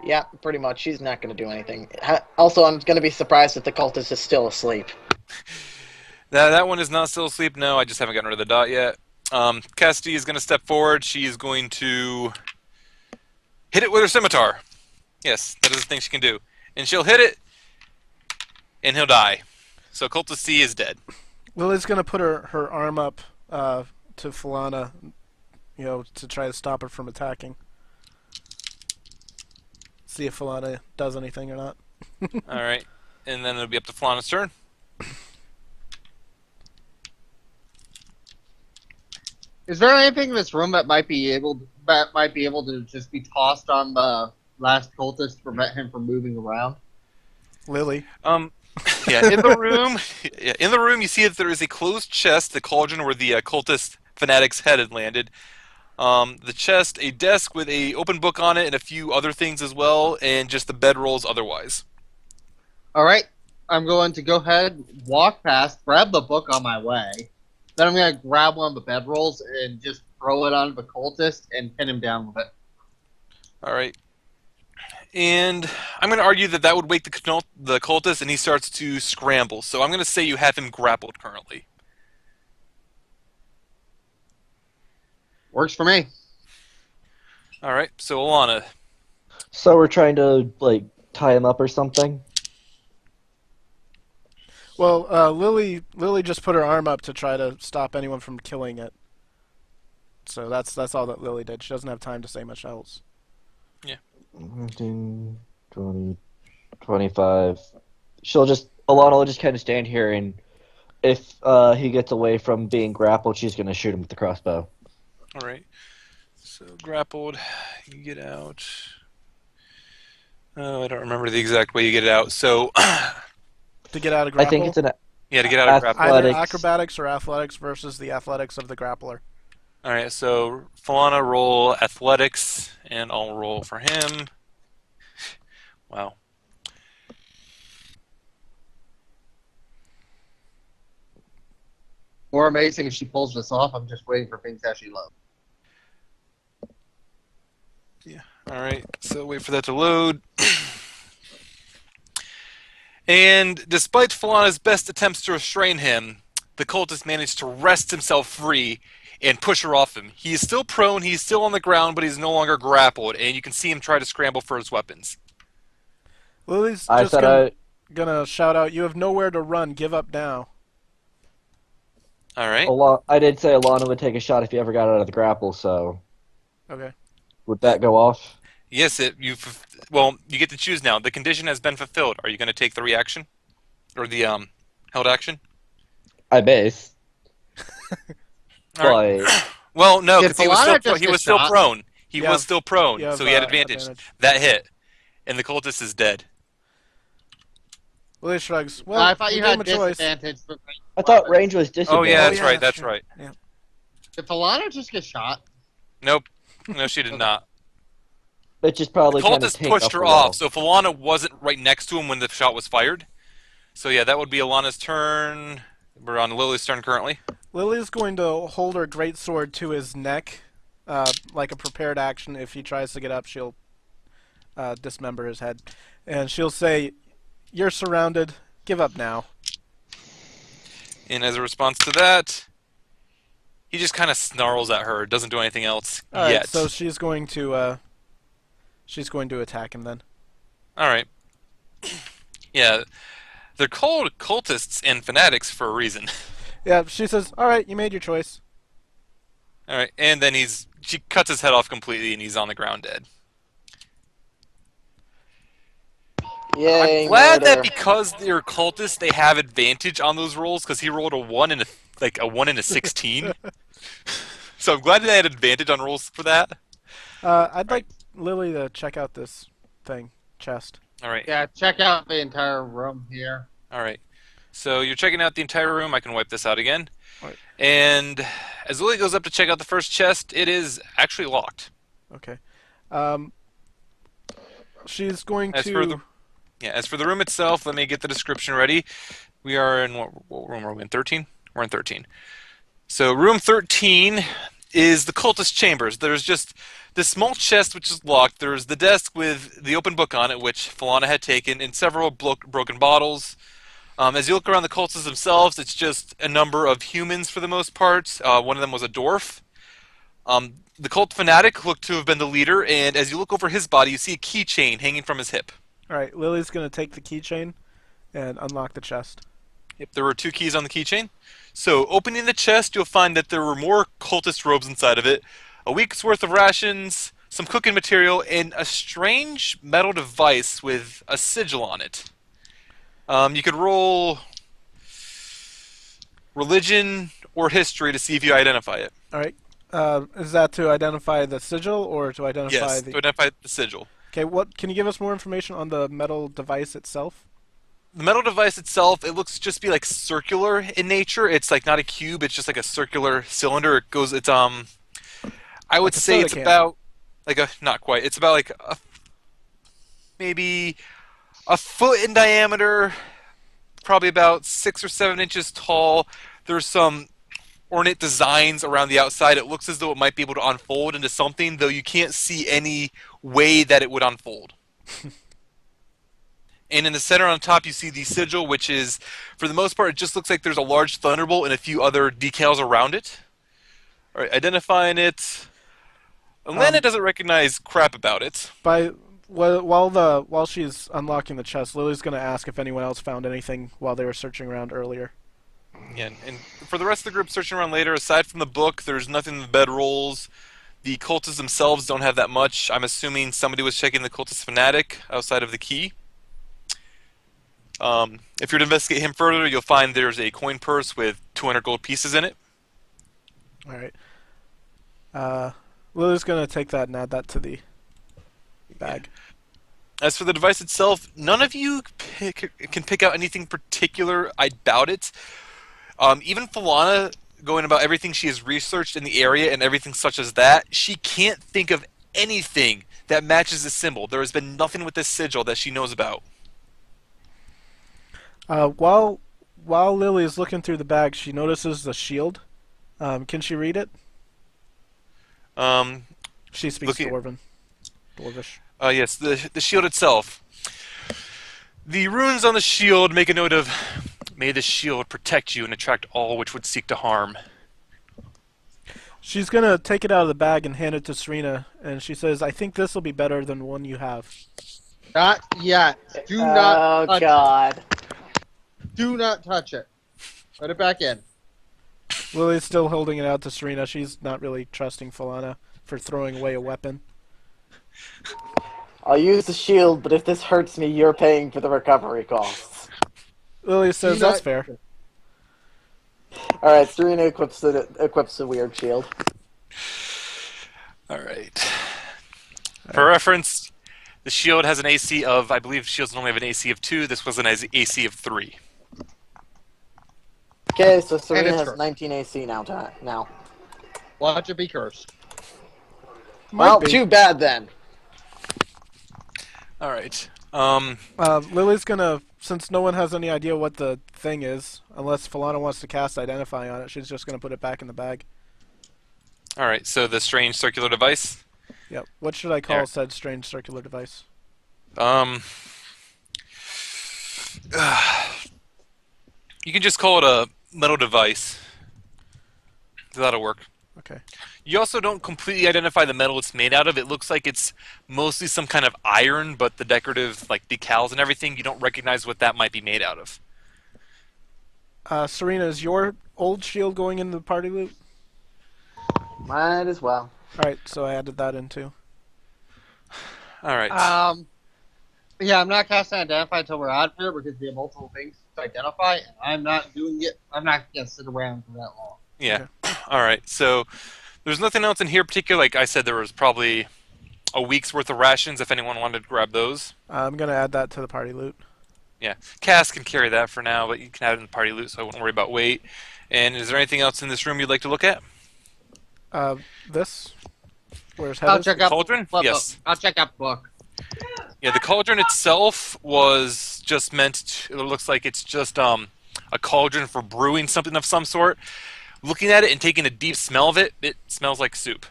S4: Yeah, pretty much. She's not going to do anything. Also, I'm going to be surprised if the cultist is still asleep.
S1: That one is not still asleep. No, I just haven't gotten rid of the dot yet. Cassidy is going to step forward. She is going to hit it with her scimitar. Yes, that is the thing she can do. And she'll hit it, and he'll die. So Cultist C is dead.
S2: Lily's gonna put her arm up to Falana, to try to stop her from attacking. See if Falana does anything or not.
S1: All right. And then it'll be up to Falana's turn.
S3: Is there anything in this room that might be able to just be tossed on the last cultist to prevent him from moving around?
S2: Lily.
S1: Yeah, in the room, you see that there is a closed chest, the cauldron where the cultist fanatic's head had landed. The chest, a desk with a open book on it, and a few other things as well, and just the bedrolls otherwise.
S3: All right, I'm going to go ahead, walk past, grab the book on my way. Then I'm going to grab one of the bedrolls and just throw it onto the cultist and pin him down with it.
S1: All right. And I'm going to argue that would wake the cultist, and he starts to scramble. So I'm going to say you have him grappled currently.
S3: Works for me.
S1: All right. So Elana.
S5: So we're trying to tie him up or something.
S2: Well, Lily just put her arm up to try to stop anyone from killing it. So that's all that Lily did. She doesn't have time to say much else.
S5: 15, 20, 25. Alana will just kind of stand here, and if he gets away from being grappled, she's going to shoot him with the crossbow.
S1: All right. So grappled, you get out. Oh, I don't remember the exact way you get it out. So
S2: To get out of grapple?
S1: Yeah, to get out of grapple.
S2: Either
S5: Athletics.
S2: acrobatics or athletics versus the athletics of the grappler.
S1: All right, so Falana roll athletics, and I'll roll for him. Wow.
S3: More amazing if she pulls this off. I'm just waiting for things to actually load.
S1: All right, so wait for that to load. And despite Falana's best attempts to restrain him, the cultist managed to wrest himself free and push her off him. He is still prone, he's still on the ground, but he's no longer grappled, and you can see him try to scramble for his weapons.
S2: Lily's
S5: I
S2: just
S5: said
S2: gonna shout out, "You have nowhere to run. Give up now."
S1: All right.
S5: I did say Elana would take a shot if you ever got out of the grapple, so
S2: Okay.
S5: would that go off?
S1: Yes, well, you get to choose now. The condition has been fulfilled. Are you going to take the reaction? Or the held action?
S5: I base.
S1: All right.
S5: But
S1: Well, no,
S3: Did
S1: because he was
S3: Falana
S1: still,
S3: just
S1: he
S3: get
S1: was still
S3: shot?
S1: prone. He
S2: Yeah,
S1: was still prone,
S2: you have,
S1: so he had advantage. That hit. And the cultist is dead.
S2: Lily shrugs. Well,
S3: I thought
S2: we
S3: you
S2: gave him
S3: had
S2: a choice.
S3: disadvantage.
S5: I thought range was
S1: Oh,
S5: disadvantage.
S1: yeah, that's
S2: yeah,
S1: right,
S2: that's
S1: that's
S2: true.
S1: right.
S2: Yeah.
S3: Did Falana just get shot?
S1: Nope. No, she did not.
S5: It just
S1: The
S5: probably kind of
S1: cultist pushed her off, so Falana wasn't right next to him when the shot was fired. So yeah, that would be Alana's turn. We're on Lily's turn currently.
S2: Lily's going to hold her greatsword to his neck, like a prepared action. If he tries to get up, she'll dismember his head. And she'll say, "You're surrounded. Give up now."
S1: And as a response to that, he just kind of snarls at her. Doesn't do anything else
S2: All right,
S1: yet.
S2: so she's going to attack him then.
S1: All right. Yeah, they're called cultists and fanatics for a reason.
S2: Yeah, she says, "All right, you made your choice."
S1: All right, and then she cuts his head off completely, and he's on the ground dead.
S4: Yay,
S1: I'm glad that
S4: murder.
S1: because they're cultists, they have advantage on those rolls because he rolled a 1 and a 1 and a 16. So I'm glad they had advantage on rolls for that.
S2: I'd like Lily to check out this chest.
S1: All right.
S3: Yeah, check out the entire room here.
S1: All right. So you're checking out the entire room. I can wipe this out again.
S2: All right.
S1: And as Lily goes up to check out the first chest, it is actually locked.
S2: Okay. She's going
S1: As
S2: to.
S1: for the room itself, let me get the description ready. We are in what room are we in? 13? We're in 13. So room 13 is the cultist chambers. There's just this small chest which is locked. There's the desk with the open book on it, which Falana had taken, and several broken bottles. As you look around the cultists themselves, it's just a number of humans for the most part. One of them was a dwarf. The cult fanatic looked to have been the leader, and as you look over his body, you see a keychain hanging from his hip.
S2: All right, Lily's going to take the keychain and unlock the chest.
S1: Yep, there were 2 keys on the keychain. So, opening the chest, you'll find that there were more cultist robes inside of it, a week's worth of rations, some cooking material, and a strange metal device with a sigil on it. You could roll religion or history to see if you identify it.
S2: All right. Is that to identify the sigil or to identify
S1: Yes,
S2: the?
S1: to identify the sigil.
S2: Okay. What can you give us more information on the metal device itself?
S1: The metal device itself, it looks just be like circular in nature. It's like not a cube, it's just like a circular cylinder. I would
S2: Like a
S1: say
S2: soda
S1: it's
S2: can.
S1: about not quite. It's about like maybe a foot in diameter, probably about 6 or 7 inches tall. There's some ornate designs around the outside. It looks as though it might be able to unfold into something, though you can't see any way that it would unfold. And in the center on top, you see the sigil, which is, for the most part, it just looks like there's a large thunderbolt and a few other decals around it. All right, identifying it. Elana doesn't recognize crap about it.
S2: While she's unlocking the chest, Lily's going to ask if anyone else found anything while they were searching around earlier.
S1: Yeah, and for the rest of the group searching around later, aside from the book, there's nothing in the bedrolls. The cultists themselves don't have that much. I'm assuming somebody was checking the cultist fanatic outside of the key. If you're to investigate him further, you'll find there's a coin purse with 200 gold pieces in it.
S2: All right. Lily's going to take that and add that to the bag.
S1: As for the device itself, none of you can pick out anything particular about it. Even Falana, going about everything she has researched in the area and everything such as that, she can't think of anything that matches the symbol. There has been nothing with this sigil that she knows about.
S2: While Lily is looking through the bag, she notices the shield. Can she read it? She speaks Dwarvish.
S1: Yes, the shield itself. The runes on the shield make a note of, "May the shield protect you and attract all which would seek to harm."
S2: She's gonna take it out of the bag and hand it to Surina, and she says, "I think this will be better than one you have."
S3: Not yet. Do not.
S4: Oh God.
S3: Do not touch it. Put it back in.
S2: Lily's still holding it out to Surina. She's not really trusting Falana for throwing away a weapon.
S4: I'll use the shield, but if this hurts me, you're paying for the recovery costs.
S2: Lily says, "That's fair."
S4: All right, Serena equips the weird shield.
S1: All right. For reference, the shield has an AC of, I believe shields normally have an AC of 2. This was an AC of 3.
S4: Okay, so Serena
S3: it's
S4: has
S3: cursed.
S4: 19 AC now.
S3: Watch it be cursed.
S4: Well,
S2: Might be.
S4: too bad then.
S1: All right.
S2: Lily's gonna, since no one has any idea what the thing is, unless Falana wants to cast Identify on it, she's just gonna put it back in the bag.
S1: All right. So the strange circular device.
S2: Yep. What should I call
S1: There.
S2: said strange circular device?
S1: You can just call it a metal device. That'll work.
S2: Okay.
S1: You also don't completely identify the metal it's made out of. It looks like it's mostly some kind of iron, but the decorative, like decals and everything, you don't recognize what that might be made out of.
S2: Serena, is your old shield going into the party loot?
S4: Might as well.
S2: Alright, so I added that in too.
S1: All right.
S3: Yeah, I'm not casting Identify until we're out here because we have multiple things to identify, and I'm not doing it. I'm not going to sit around for that long.
S1: Yeah. All right. So there's nothing else in here particular. Like I said, there was probably a week's worth of rations if anyone wanted to grab those.
S2: I'm gonna add that to the party loot.
S1: Yeah. Cass can carry that for now, but you can add it in the party loot, so I wouldn't worry about weight. And is there anything else in this room you'd like to look at?
S2: This? Where's
S3: I'll
S2: head?
S3: check out
S1: Cauldron?
S3: book.
S1: Yes.
S3: I'll check out book.
S1: Yeah, the cauldron itself was just meant to, it looks like it's just a cauldron for brewing something of some sort. Looking at it and taking a deep smell of it, it smells like soup.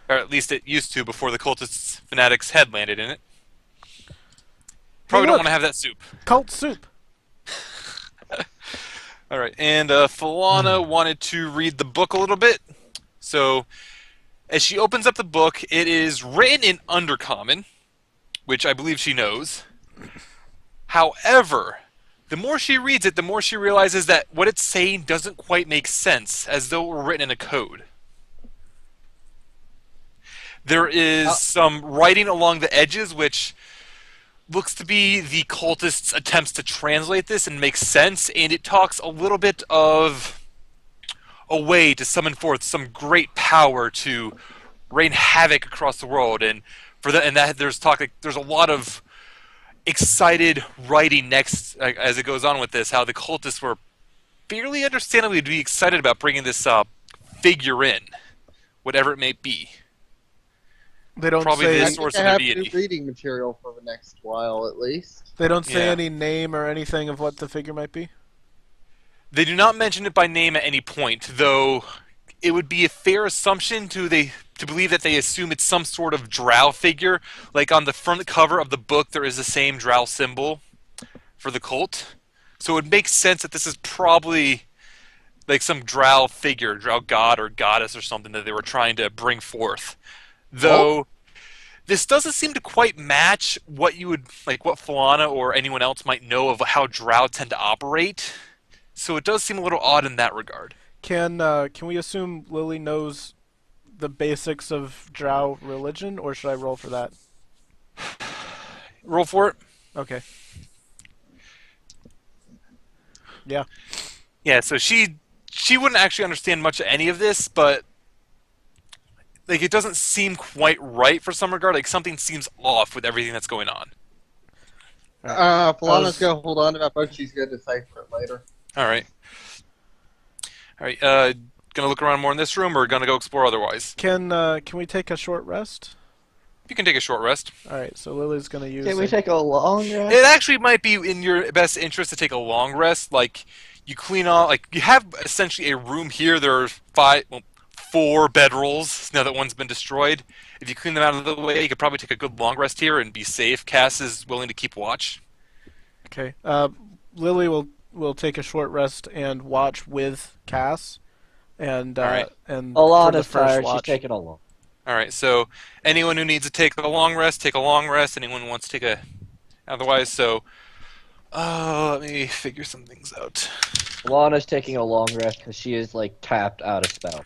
S1: Or at least it used to before the cultist fanatics had landed in it. Probably don't
S2: look.
S1: want to have that soup.
S2: Cult soup.
S1: Alright, and Falana wanted to read the book a little bit. So, as she opens up the book, it is written in Undercommon, which I believe she knows. However, the more she reads it, the more she realizes that what it's saying doesn't quite make sense, as though it were written in a code. There is some writing along the edges, which looks to be the cultists' attempts to translate this and make sense, and it talks a little bit of a way to summon forth some great power to rain havoc across the world, and for that, there's talk like there's a lot of excited writing next as it goes on with this. How the cultists were fairly understandably to be excited about bringing this figure in, whatever it may be.
S2: They don't
S1: Probably
S2: say
S1: the
S3: I
S1: source
S3: think
S1: of
S3: I
S1: their
S3: have new
S1: deity.
S3: reading material for the next while, at least.
S2: they don't say
S1: Yeah.
S2: any name or anything of what the figure might be.
S1: They do not mention it by name at any point, though it would be a fair assumption to believe that they assume it's some sort of drow figure. Like on the front cover of the book, there is the same drow symbol for the cult. So it makes sense that this is probably like some drow figure, drow god or goddess or something that they were trying to bring forth. Though this doesn't seem to quite match what you would like, what Falana or anyone else might know of how drow tend to operate. So it does seem a little odd in that regard.
S2: Can we assume Lily knows the basics of drow religion, or should I roll for that?
S1: Roll for it.
S2: Okay. Yeah.
S1: Yeah, so she wouldn't actually understand much of any of this, but like it doesn't seem quite right for some regard. Like something seems off with everything that's going on.
S3: Falana's gonna hold on to that book. She's gonna decipher it later.
S1: All right. Gonna look around more in this room, or gonna go explore otherwise?
S2: Can we take a short rest?
S1: You can take a short rest.
S2: All right, so Lily's gonna use.
S5: Can we take a long rest?
S1: It actually might be in your best interest to take a long rest. Like you clean off, like you have essentially a room here. There are 4 bedrolls now that one's been destroyed. If you clean them out of the way, you could probably take a good long rest here and be safe. Cass is willing to keep watch.
S2: Okay. Lily will take a short rest and watch with Cass, and
S1: Alright.
S2: and for the
S5: Alana's
S2: first
S5: tired. She's
S2: watch.
S5: taking a long.
S1: All right. So anyone who needs to take a long rest, take a long rest. Anyone who wants to take a otherwise. So let me figure some things out.
S5: Alana's taking a long rest because she is like tapped out of spell.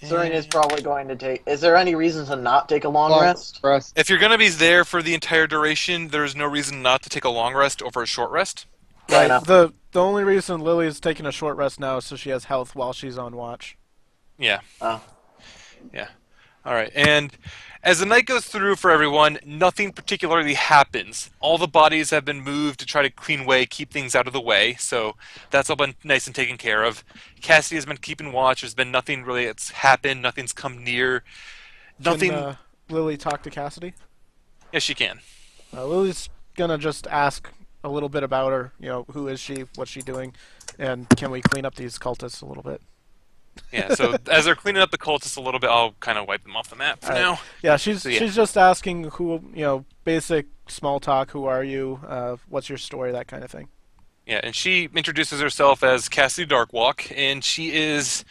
S4: Surina is probably going to take. Is there any reason to not take a long rest?
S1: If you're going to be there for the entire duration, there's no reason not to take a long rest over a short rest.
S4: Fair
S2: Right.
S4: enough.
S2: The only reason Lily is taking a short rest now is so she has health while she's on watch.
S1: Yeah.
S4: Oh.
S1: Yeah. All right. And as the night goes through for everyone, nothing particularly happens. All the bodies have been moved to try to clean away, keep things out of the way. So that's all been nice and taken care of. Cassidy has been keeping watch. There's been nothing really that's happened. Nothing's come near. Nothing.
S2: Can Lily talk to Cassidy?
S1: Yes, she can.
S2: Lily's gonna just ask a little bit about her. You know, who is she? What's she doing? And can we clean up these cultists a little bit?
S1: Yeah. So as they're cleaning up the cultists a little bit, I'll kind of wipe them off the map for
S2: All right.
S1: now.
S2: Yeah, she's
S1: So, yeah.
S2: she's just asking who, basic small talk. Who are you? What's your story? That kind of thing.
S1: Yeah, and she introduces herself as Cassidy Darkwalk, and she is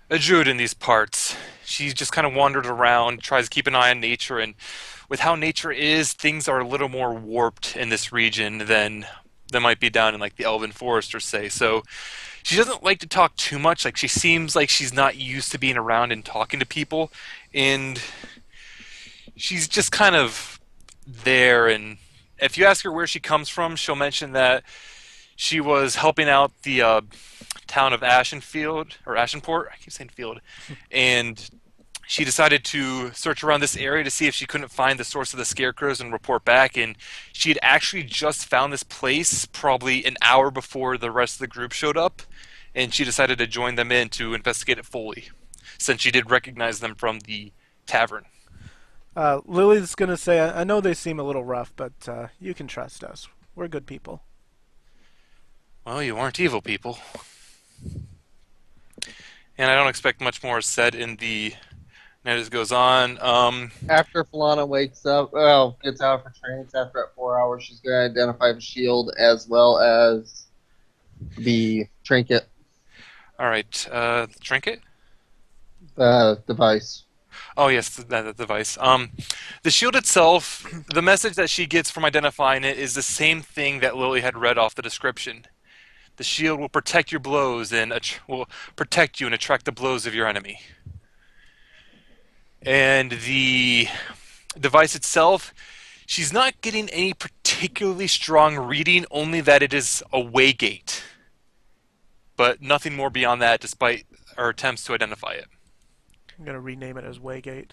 S1: a druid in these parts. She's just kind of wandered around, tries to keep an eye on nature, and with how nature is, things are a little more warped in this region than might be down in like the Elven Forest or say. So she doesn't like to talk too much. Like she seems like she's not used to being around and talking to people, and she's just kind of there. And if you ask her where she comes from, she'll mention that she was helping out the town of Ashenfield or Ashenport. I keep saying field, and she decided to search around this area to see if she couldn't find the source of the scarecrows and report back. And she had actually just found this place probably an hour before the rest of the group showed up, and she decided to join them in to investigate it fully, since she did recognize them from the tavern.
S2: Lily's gonna say, I know they seem a little rough, but you can trust us. We're good people.
S1: Well, you aren't evil people. And I don't expect much more said in the night as it goes on.
S3: After Falana gets out of her trance after at 4 hours, she's going to identify the shield as well as the trinket,
S1: All right, trinket?
S3: device.
S1: Oh, yes, that device. The shield itself, the message that she gets from identifying it is the same thing that Lily had read off the description. The shield will protect your blows and will protect you and attract the blows of your enemy. And the device itself, she's not getting any particularly strong reading, only that it is a waygate. But nothing more beyond that, despite our attempts to identify it.
S2: I'm gonna rename it as Waygate.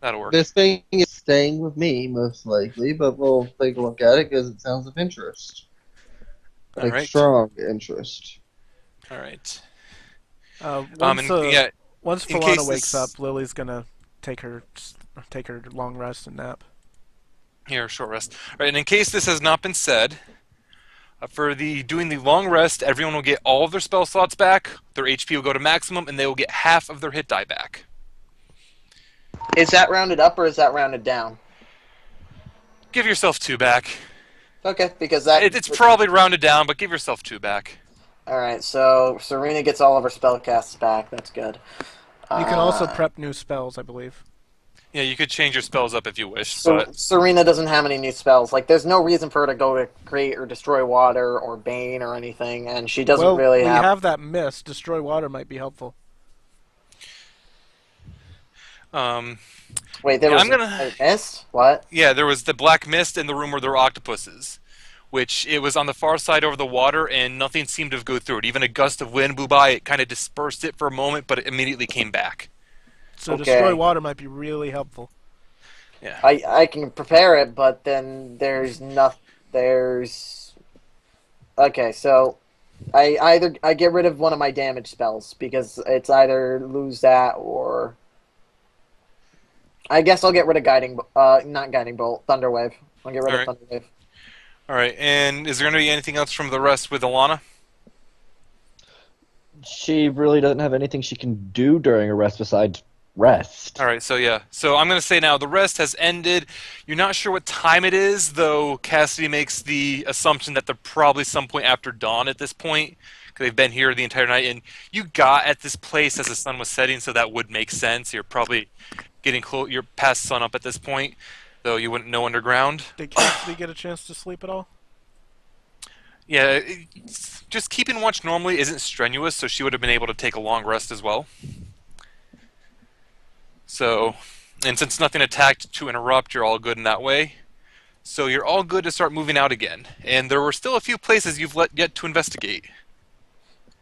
S1: That'll work.
S3: This thing is staying with me, most likely, but we'll take a look at it because it sounds of interest.
S1: All
S3: Like
S1: right.
S3: strong interest.
S1: All right.
S2: Once once
S1: in case
S2: Falana wakes
S1: this-
S2: up, Lily's gonna take her long rest and nap.
S1: Here, short rest. All right, and in case this has not been said, for doing the long rest, everyone will get all of their spell slots back, their HP will go to maximum, and they will get half of their hit die back.
S4: Is that rounded up or is that rounded down?
S1: Give yourself 2 back.
S4: Okay, because that.
S1: It's probably rounded down, but give yourself 2 back.
S4: All right. So Surina gets all of her spellcasts back. That's good.
S2: You can also prep new spells, I believe.
S1: Yeah, you could change your spells up if you wish,
S4: So
S1: but
S4: Surina doesn't have any new spells. Like, there's no reason for her to go to create or destroy water or bane or anything, and she doesn't
S2: Well,
S4: really
S2: we
S4: have.
S2: have that mist. Destroy water might be helpful.
S4: Wait, there
S1: yeah,
S4: was
S1: I'm gonna-
S4: a mist. What?
S1: yeah, there was the black mist in the room where there were octopuses, which it was on the far side over the water, and nothing seemed to go through it. Even a gust of wind blew by, it kind of dispersed it for a moment, but it immediately came back.
S2: So
S4: Okay.
S2: destroy water might be really helpful.
S1: Yeah.
S4: I can prepare it, but then there's nothing. There's okay. So I get rid of one of my damage spells because it's either lose that or I guess I'll get rid of not guiding bolt, thunderwave. I'll get rid
S1: Alright.
S4: of thunderwave.
S1: All right. And is there going to be anything else from the rest with Elana?
S5: She really doesn't have anything she can do during a rest besides rest.
S1: All right, so yeah. So I'm going to say now the rest has ended. You're not sure what time it is, though Cassidy makes the assumption that they're probably some point after dawn at this point, because they've been here the entire night. And you got at this place as the sun was setting, so that would make sense. You're probably getting close. You're past sun up at this point, though you wouldn't know underground.
S2: Did Cassidy get a chance to sleep at all?
S1: Yeah, just keeping watch normally isn't strenuous, so she would have been able to take a long rest as well. So, and since nothing attacked to interrupt, you're all good in that way. So you're all good to start moving out again. And there were still a few places you've yet to investigate.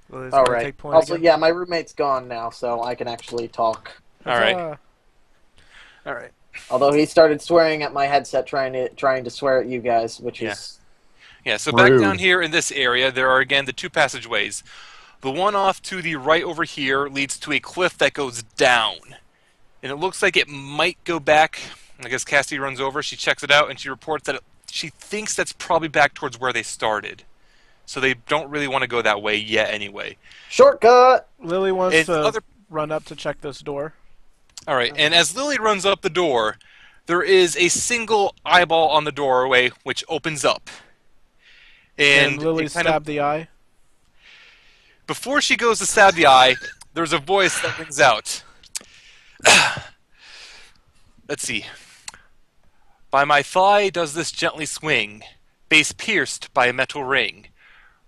S2: Lily's
S4: All
S2: gonna
S4: right.
S2: take point
S4: Also,
S2: again.
S4: yeah, my roommate's gone now, so I can actually talk.
S1: All right.
S2: Huzzah.
S1: All right.
S4: Although he started swearing at my headset, trying to swear at you guys, which
S1: Yeah.
S4: is
S1: Yeah, so back
S5: Rude.
S1: down here in this area, there are again the two passageways. The one off to the right over here leads to a cliff that goes down. And it looks like it might go back. I guess Cassidy runs over, she checks it out, and she reports that she thinks that's probably back towards where they started. So they don't really want to go that way yet anyway.
S4: shortcut.
S2: Lily wants
S1: It's
S2: to
S1: other-
S2: run up to check this door.
S1: All right, and as Lily runs up the door, there is a single eyeball on the doorway which opens up.
S2: And
S1: And
S2: Lily
S1: it kind of-
S2: stabbed the eye.
S1: before she goes to stab the eye, there's a voice that rings out. Let's see. By my thigh does this gently swing, base pierced by a metal ring.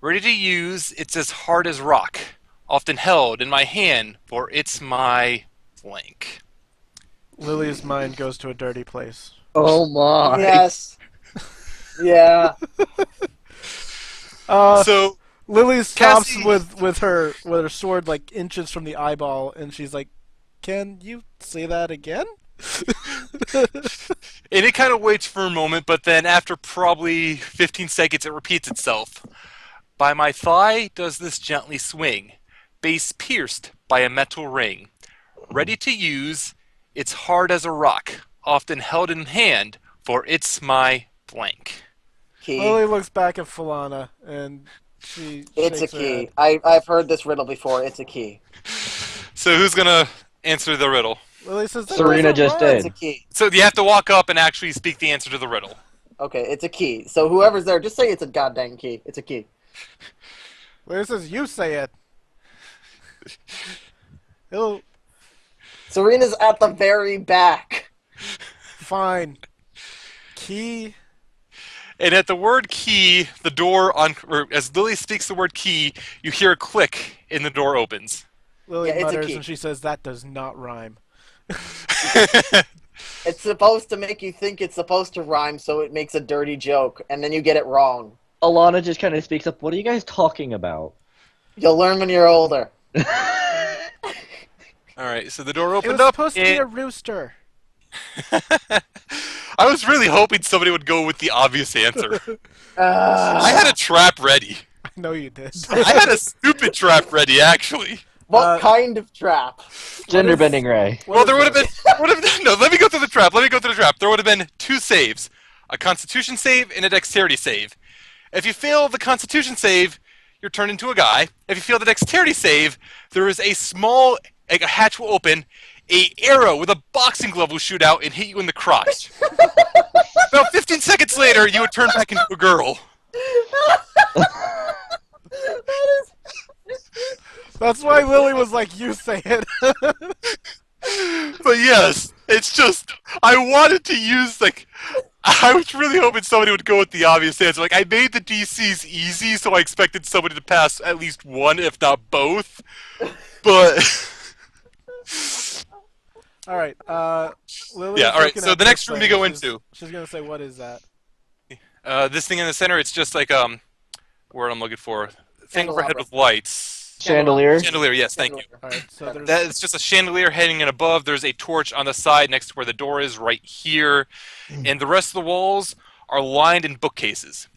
S1: Ready to use, it's as hard as rock, often held in my hand, for it's my blank.
S2: Lily's mind goes to a dirty place.
S3: Oh my.
S4: Yes. Yeah.
S1: So,
S2: Lily stops
S1: Cassie-
S2: with her sword like inches from the eyeball, and she's like, "Can you say that again?"
S1: and it kind of waits for a moment, but then after probably 15 seconds, it repeats itself. By my thigh does this gently swing, base pierced by a metal ring. Ready to use, it's hard as a rock, often held in hand, for it's my blank.
S4: Key.
S2: Lily looks back at Falana, and she
S4: It's a
S2: shakes her
S4: key.
S2: head.
S4: I've heard this riddle before. It's a key.
S1: So who's gonna answer the riddle?
S2: Lily says, "That
S5: Serena
S2: doesn't
S5: just
S2: rhyme."
S4: It's a
S5: did.
S4: key.
S1: So you have to walk up and actually speak the answer to the riddle.
S4: Okay, it's a key. So whoever's there, just say it's a goddamn key. It's a key.
S2: Lily says, "You say it." He'll
S4: Serena's at the very back.
S2: fine. Key.
S1: And at the word key, the door on, or as Lily speaks the word key, you hear a click and the door opens.
S2: Lily
S4: Yeah, it's a
S2: mutters,
S4: key.
S2: and she says, "That does not rhyme."
S4: It's supposed to make you think it's supposed to rhyme, so it makes a dirty joke, and then you get it wrong.
S5: Alana just kind of speaks up. What are you guys talking about?
S4: You'll learn when you're older.
S1: All right, so the door
S2: It
S1: opened
S2: was
S1: up.
S2: supposed to be a
S1: and-
S2: rooster.
S1: I was really hoping somebody would go with the obvious answer. I
S4: I
S1: had a trap ready.
S2: I know you did.
S1: I had a stupid trap ready, actually.
S4: What kind of trap?
S5: Gender
S2: is-
S5: bending ray.
S2: What
S1: Well,
S2: is
S1: there would have
S2: this?
S1: been. No, let me go through the trap. Let me go through the trap. There would have been two saves: a Constitution save and a Dexterity save. If you fail the Constitution save, you're turned into a guy. If you fail the Dexterity save, there is a small, like a hatch will open. A arrow with a boxing glove will shoot out and hit you in the crotch. About 15 seconds later, you would turn back into a girl.
S2: That's why Lily was like, "You say it."
S1: But yes, it's just I wanted to use I was really hoping somebody would go with the obvious answer. Like I made the DCs easy, so I expected somebody to pass at least one, if not both. But
S2: All right. Lily.
S1: Yeah, all right, so the next room we go into.
S2: She's gonna say, "What is that?"
S1: this thing in the center, it's just like word I'm looking for. Thing overhead
S4: Candelabra.
S1: with lights.
S5: Chandelier.
S1: Chandelier, yes, thank you.
S2: All right, so there's
S1: That is just a chandelier hanging in above. There's a torch on the side next to where the door is, right here. And the rest of the walls are lined in bookcases.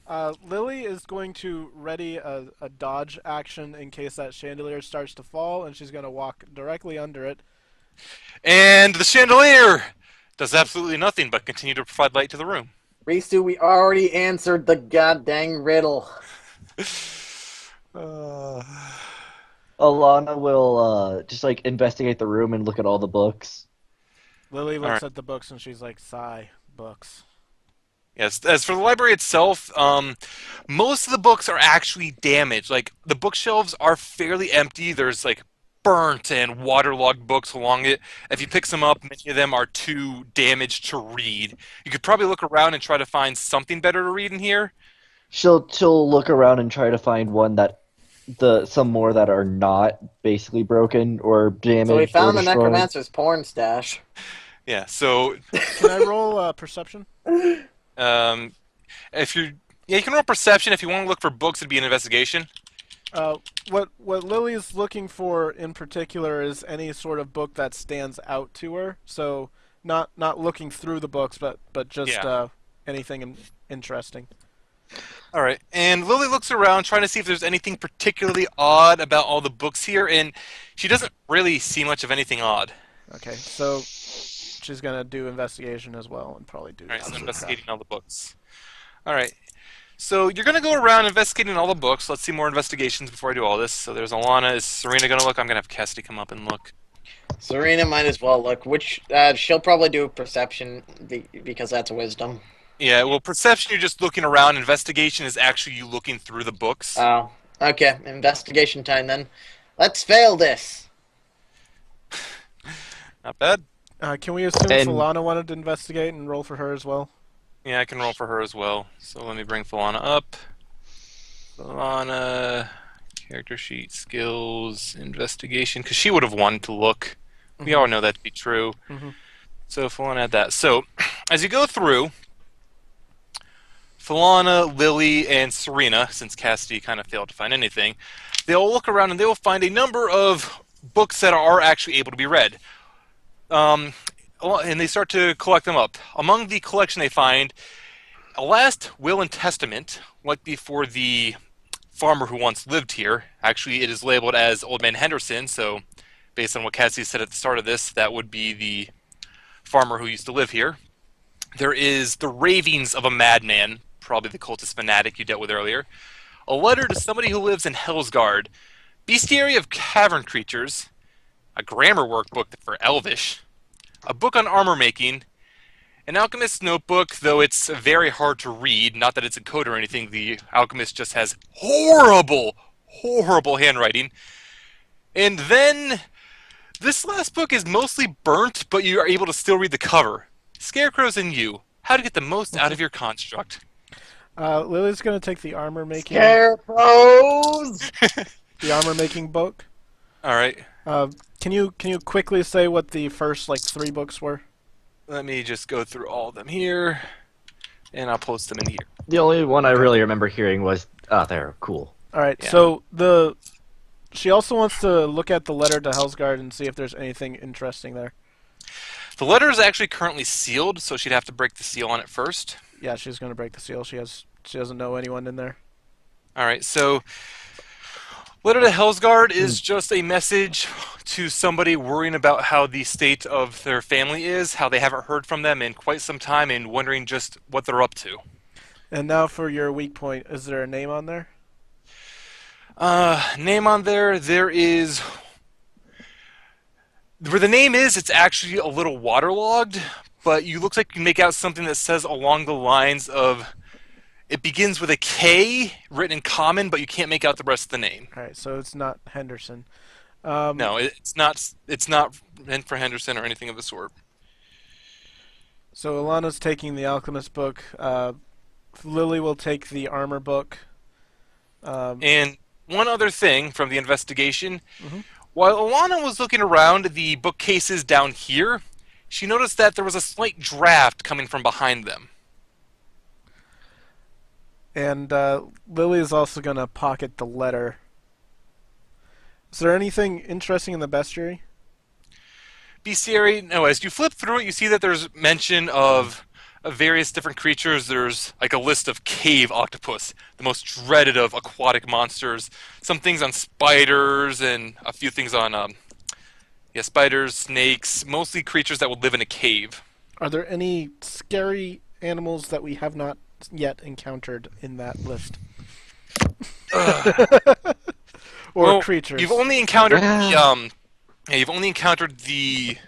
S2: Lily is going to ready a dodge action in case that chandelier starts to fall, and she's going to walk directly under it.
S1: And the chandelier does absolutely nothing but continue to provide light to the room.
S4: Risu, we already answered the goddamn riddle.
S5: Alana will just like investigate the room and look at all the books.
S2: Lily looks
S1: Alright.
S2: at the books and she's like, sigh, books.
S1: Yes, as for the library itself, most of the books are actually damaged. Like, the bookshelves are fairly empty. There's, like, burnt and waterlogged books along it. If you pick some up, many of them are too damaged to read. You could probably look around and try to find something better to read in here.
S5: She'll look around and try to find one that some more that are not basically broken or damaged.
S4: So we found
S5: or
S4: the
S5: destroyed.
S4: necromancer's porn stash.
S1: Yeah, so
S2: Can I roll perception?
S1: if you can roll perception. If you want to look for books, it'd be an investigation.
S2: What Lily's looking for in particular is any sort of book that stands out to her. So not looking through the books, but just anything interesting.
S1: All right, and Lily looks around trying to see if there's anything particularly odd about all the books here, and she doesn't really see much of anything odd.
S2: Okay, so she's gonna do investigation as well and probably do.
S1: All right, so
S2: other
S1: investigating
S2: crap.
S1: all the books. All right, so you're gonna go around investigating all the books. Let's see more investigations before I do all this. So there's Elana. Is Surina gonna look? I'm gonna have Cassidy come up and look.
S4: Surina might as well look. Which she'll probably do perception because that's wisdom.
S1: Yeah, well, perception, you're just looking around. Investigation is actually you looking through the books.
S4: Oh, okay. Investigation time then. Let's fail this.
S1: Not bad.
S2: Can we assume
S5: And-
S2: Falana wanted to investigate and roll for her as well?
S1: Yeah, I can roll for her as well. So let me bring Falana up. Falana, character sheet, skills, investigation, because she would have wanted to look. We all know that to be true.
S2: Mhm.
S1: So Falana had that. So as you go through, Falana, Lily, and Surina, since Cassidy kind of failed to find anything, they'll look around and they will find a number of books that are actually able to be read. And they start to collect them up. Among the collection they find, a last will and testament, likely for the farmer who once lived here. Actually, it is labeled as Old Man Henderson, so based on what Cassidy said at the start of this, that would be the farmer who used to live here. There is the ravings of a madman, probably the cultist fanatic you dealt with earlier. A letter to somebody who lives in Hellsguard. Bestiary of cavern creatures. A grammar workbook for Elvish. A book on armor making. An alchemist's notebook, though it's very hard to read. Not that it's in code or anything. The alchemist just has horrible handwriting. And then this last book is mostly burnt, but you are able to still read the cover. Scarecrows and You. How to get the most out of your construct.
S2: Lily's gonna take the armor making
S4: Scarecrows!
S2: the armor making book.
S1: All right.
S2: Can you quickly say what the first 3 books were?
S1: Let me just go through all of them here, and I'll post them in here.
S5: The only one I really remember hearing was, there, cool.
S2: All right.
S1: Yeah.
S2: So she also wants to look at the letter to Hellsguard and see if there's anything interesting there.
S1: The letter is actually currently sealed, so she'd have to break the seal on it first.
S2: Yeah, she's gonna break the seal. She doesn't know anyone in there.
S1: All right, so letter to Hellsguard is just a message to somebody worrying about how the state of their family is, how they haven't heard from them in quite some time, and wondering just what they're up to.
S2: And now for your weak point, is there a name on there?
S1: Name on there. There is. Where the name is, it's actually a little waterlogged, but you look like you can make out something that says along the lines of. It begins with a K written in common, but you can't make out the rest of the name.
S2: All right, so it's not Henderson.
S1: No, it's not. It's not meant for Henderson or anything of the sort.
S2: So Alana's taking the alchemist book. Lily will take the armor book.
S1: And one other thing from the investigation,
S2: Mhm.
S1: while Elana was looking around the bookcases down here, she noticed that there was a slight draft coming from behind them.
S2: And Lily is also going to pocket the letter. Is there anything interesting in the bestiary?
S1: Bestiary, no, as you flip through it, you see that there's mention of various different creatures. There's like a list of cave octopus, the most dreaded of aquatic monsters. Some things on spiders and a few things on, spiders, snakes, mostly creatures that would live in a cave.
S2: Are there any scary animals that we have not yet encountered in that list? Or
S1: Well,
S2: creatures?
S1: You've only encountered
S5: Yeah.
S1: you've only encountered the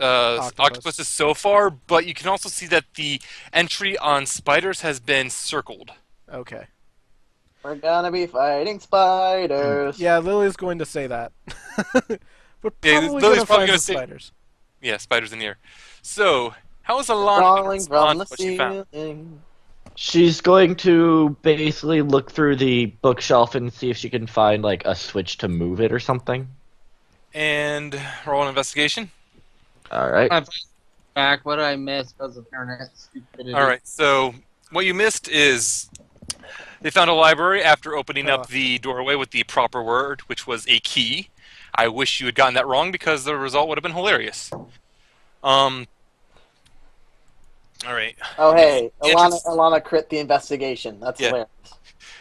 S2: Octopus.
S1: octopuses so far, but you can also see that the entry on spiders has been circled.
S2: Okay.
S4: We're gonna be fighting spiders.
S2: Yeah, Lily's going to say that. We're
S1: Yeah,
S2: probably
S1: Lily's
S2: going to
S1: probably
S2: find
S1: gonna
S2: some
S1: say-
S2: spiders.
S1: Yeah, spiders in the air. So, how is Alana going to
S4: Falling
S1: respond
S4: from the
S1: to what she found?
S4: ceiling.
S5: She's going to basically look through the bookshelf and see if she can find like a switch to move it or something.
S1: And roll an investigation.
S5: All right.
S3: I'm back. What did I miss because of internet stupidity?
S1: All right. So what you missed is they found a library after opening
S2: Oh.
S1: up the doorway with the proper word, which was a key. I wish you had gotten that wrong because the result would have been hilarious. All right.
S4: Oh hey,
S1: Interest-
S4: Elana crit the investigation. That's
S1: Yeah.
S4: hilarious.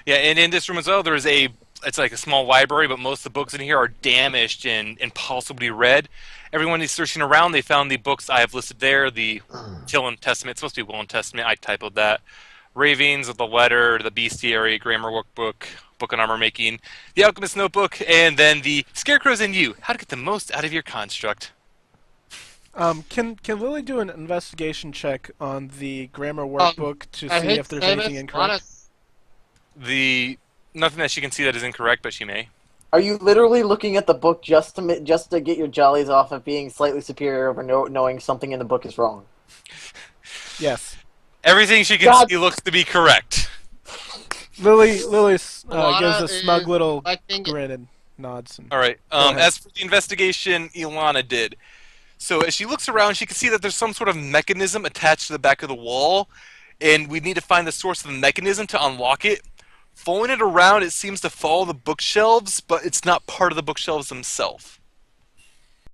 S1: Yeah, and in this room as well, there's it's like a small library, but most of the books in here are damaged and impossibly read. Everyone is searching around. They found the books I have listed there, the Till and Testament. It's supposed to be Will and Testament. I typoed that. Ravings, the Letter, the Bestiary, Grammar Workbook, Book on Armor Making, the Alchemist Notebook, and then the Scarecrows and You. How to get the most out of your construct.
S2: Can Lily do an investigation check on the grammar workbook to
S3: I
S2: see
S3: hate
S2: if there's
S3: Tempest,
S2: anything incorrect?
S1: Nothing that she can see that is incorrect, but she may.
S4: Are you literally looking at the book just to get your jollies off of being slightly superior over knowing something in the book is wrong?
S2: Yes.
S1: Everything she can
S4: God.
S1: see looks to be correct.
S2: Lily gives
S3: Alana
S2: a smug
S3: is
S2: little
S3: collecting-
S2: grin and nods. And,
S1: All right.
S2: ahead.
S1: As for the investigation, Elana did. So as she looks around, she can see that there's some sort of mechanism attached to the back of the wall, and we need to find the source of the mechanism to unlock it. Following it around, it seems to follow the bookshelves, but it's not part of the bookshelves themselves.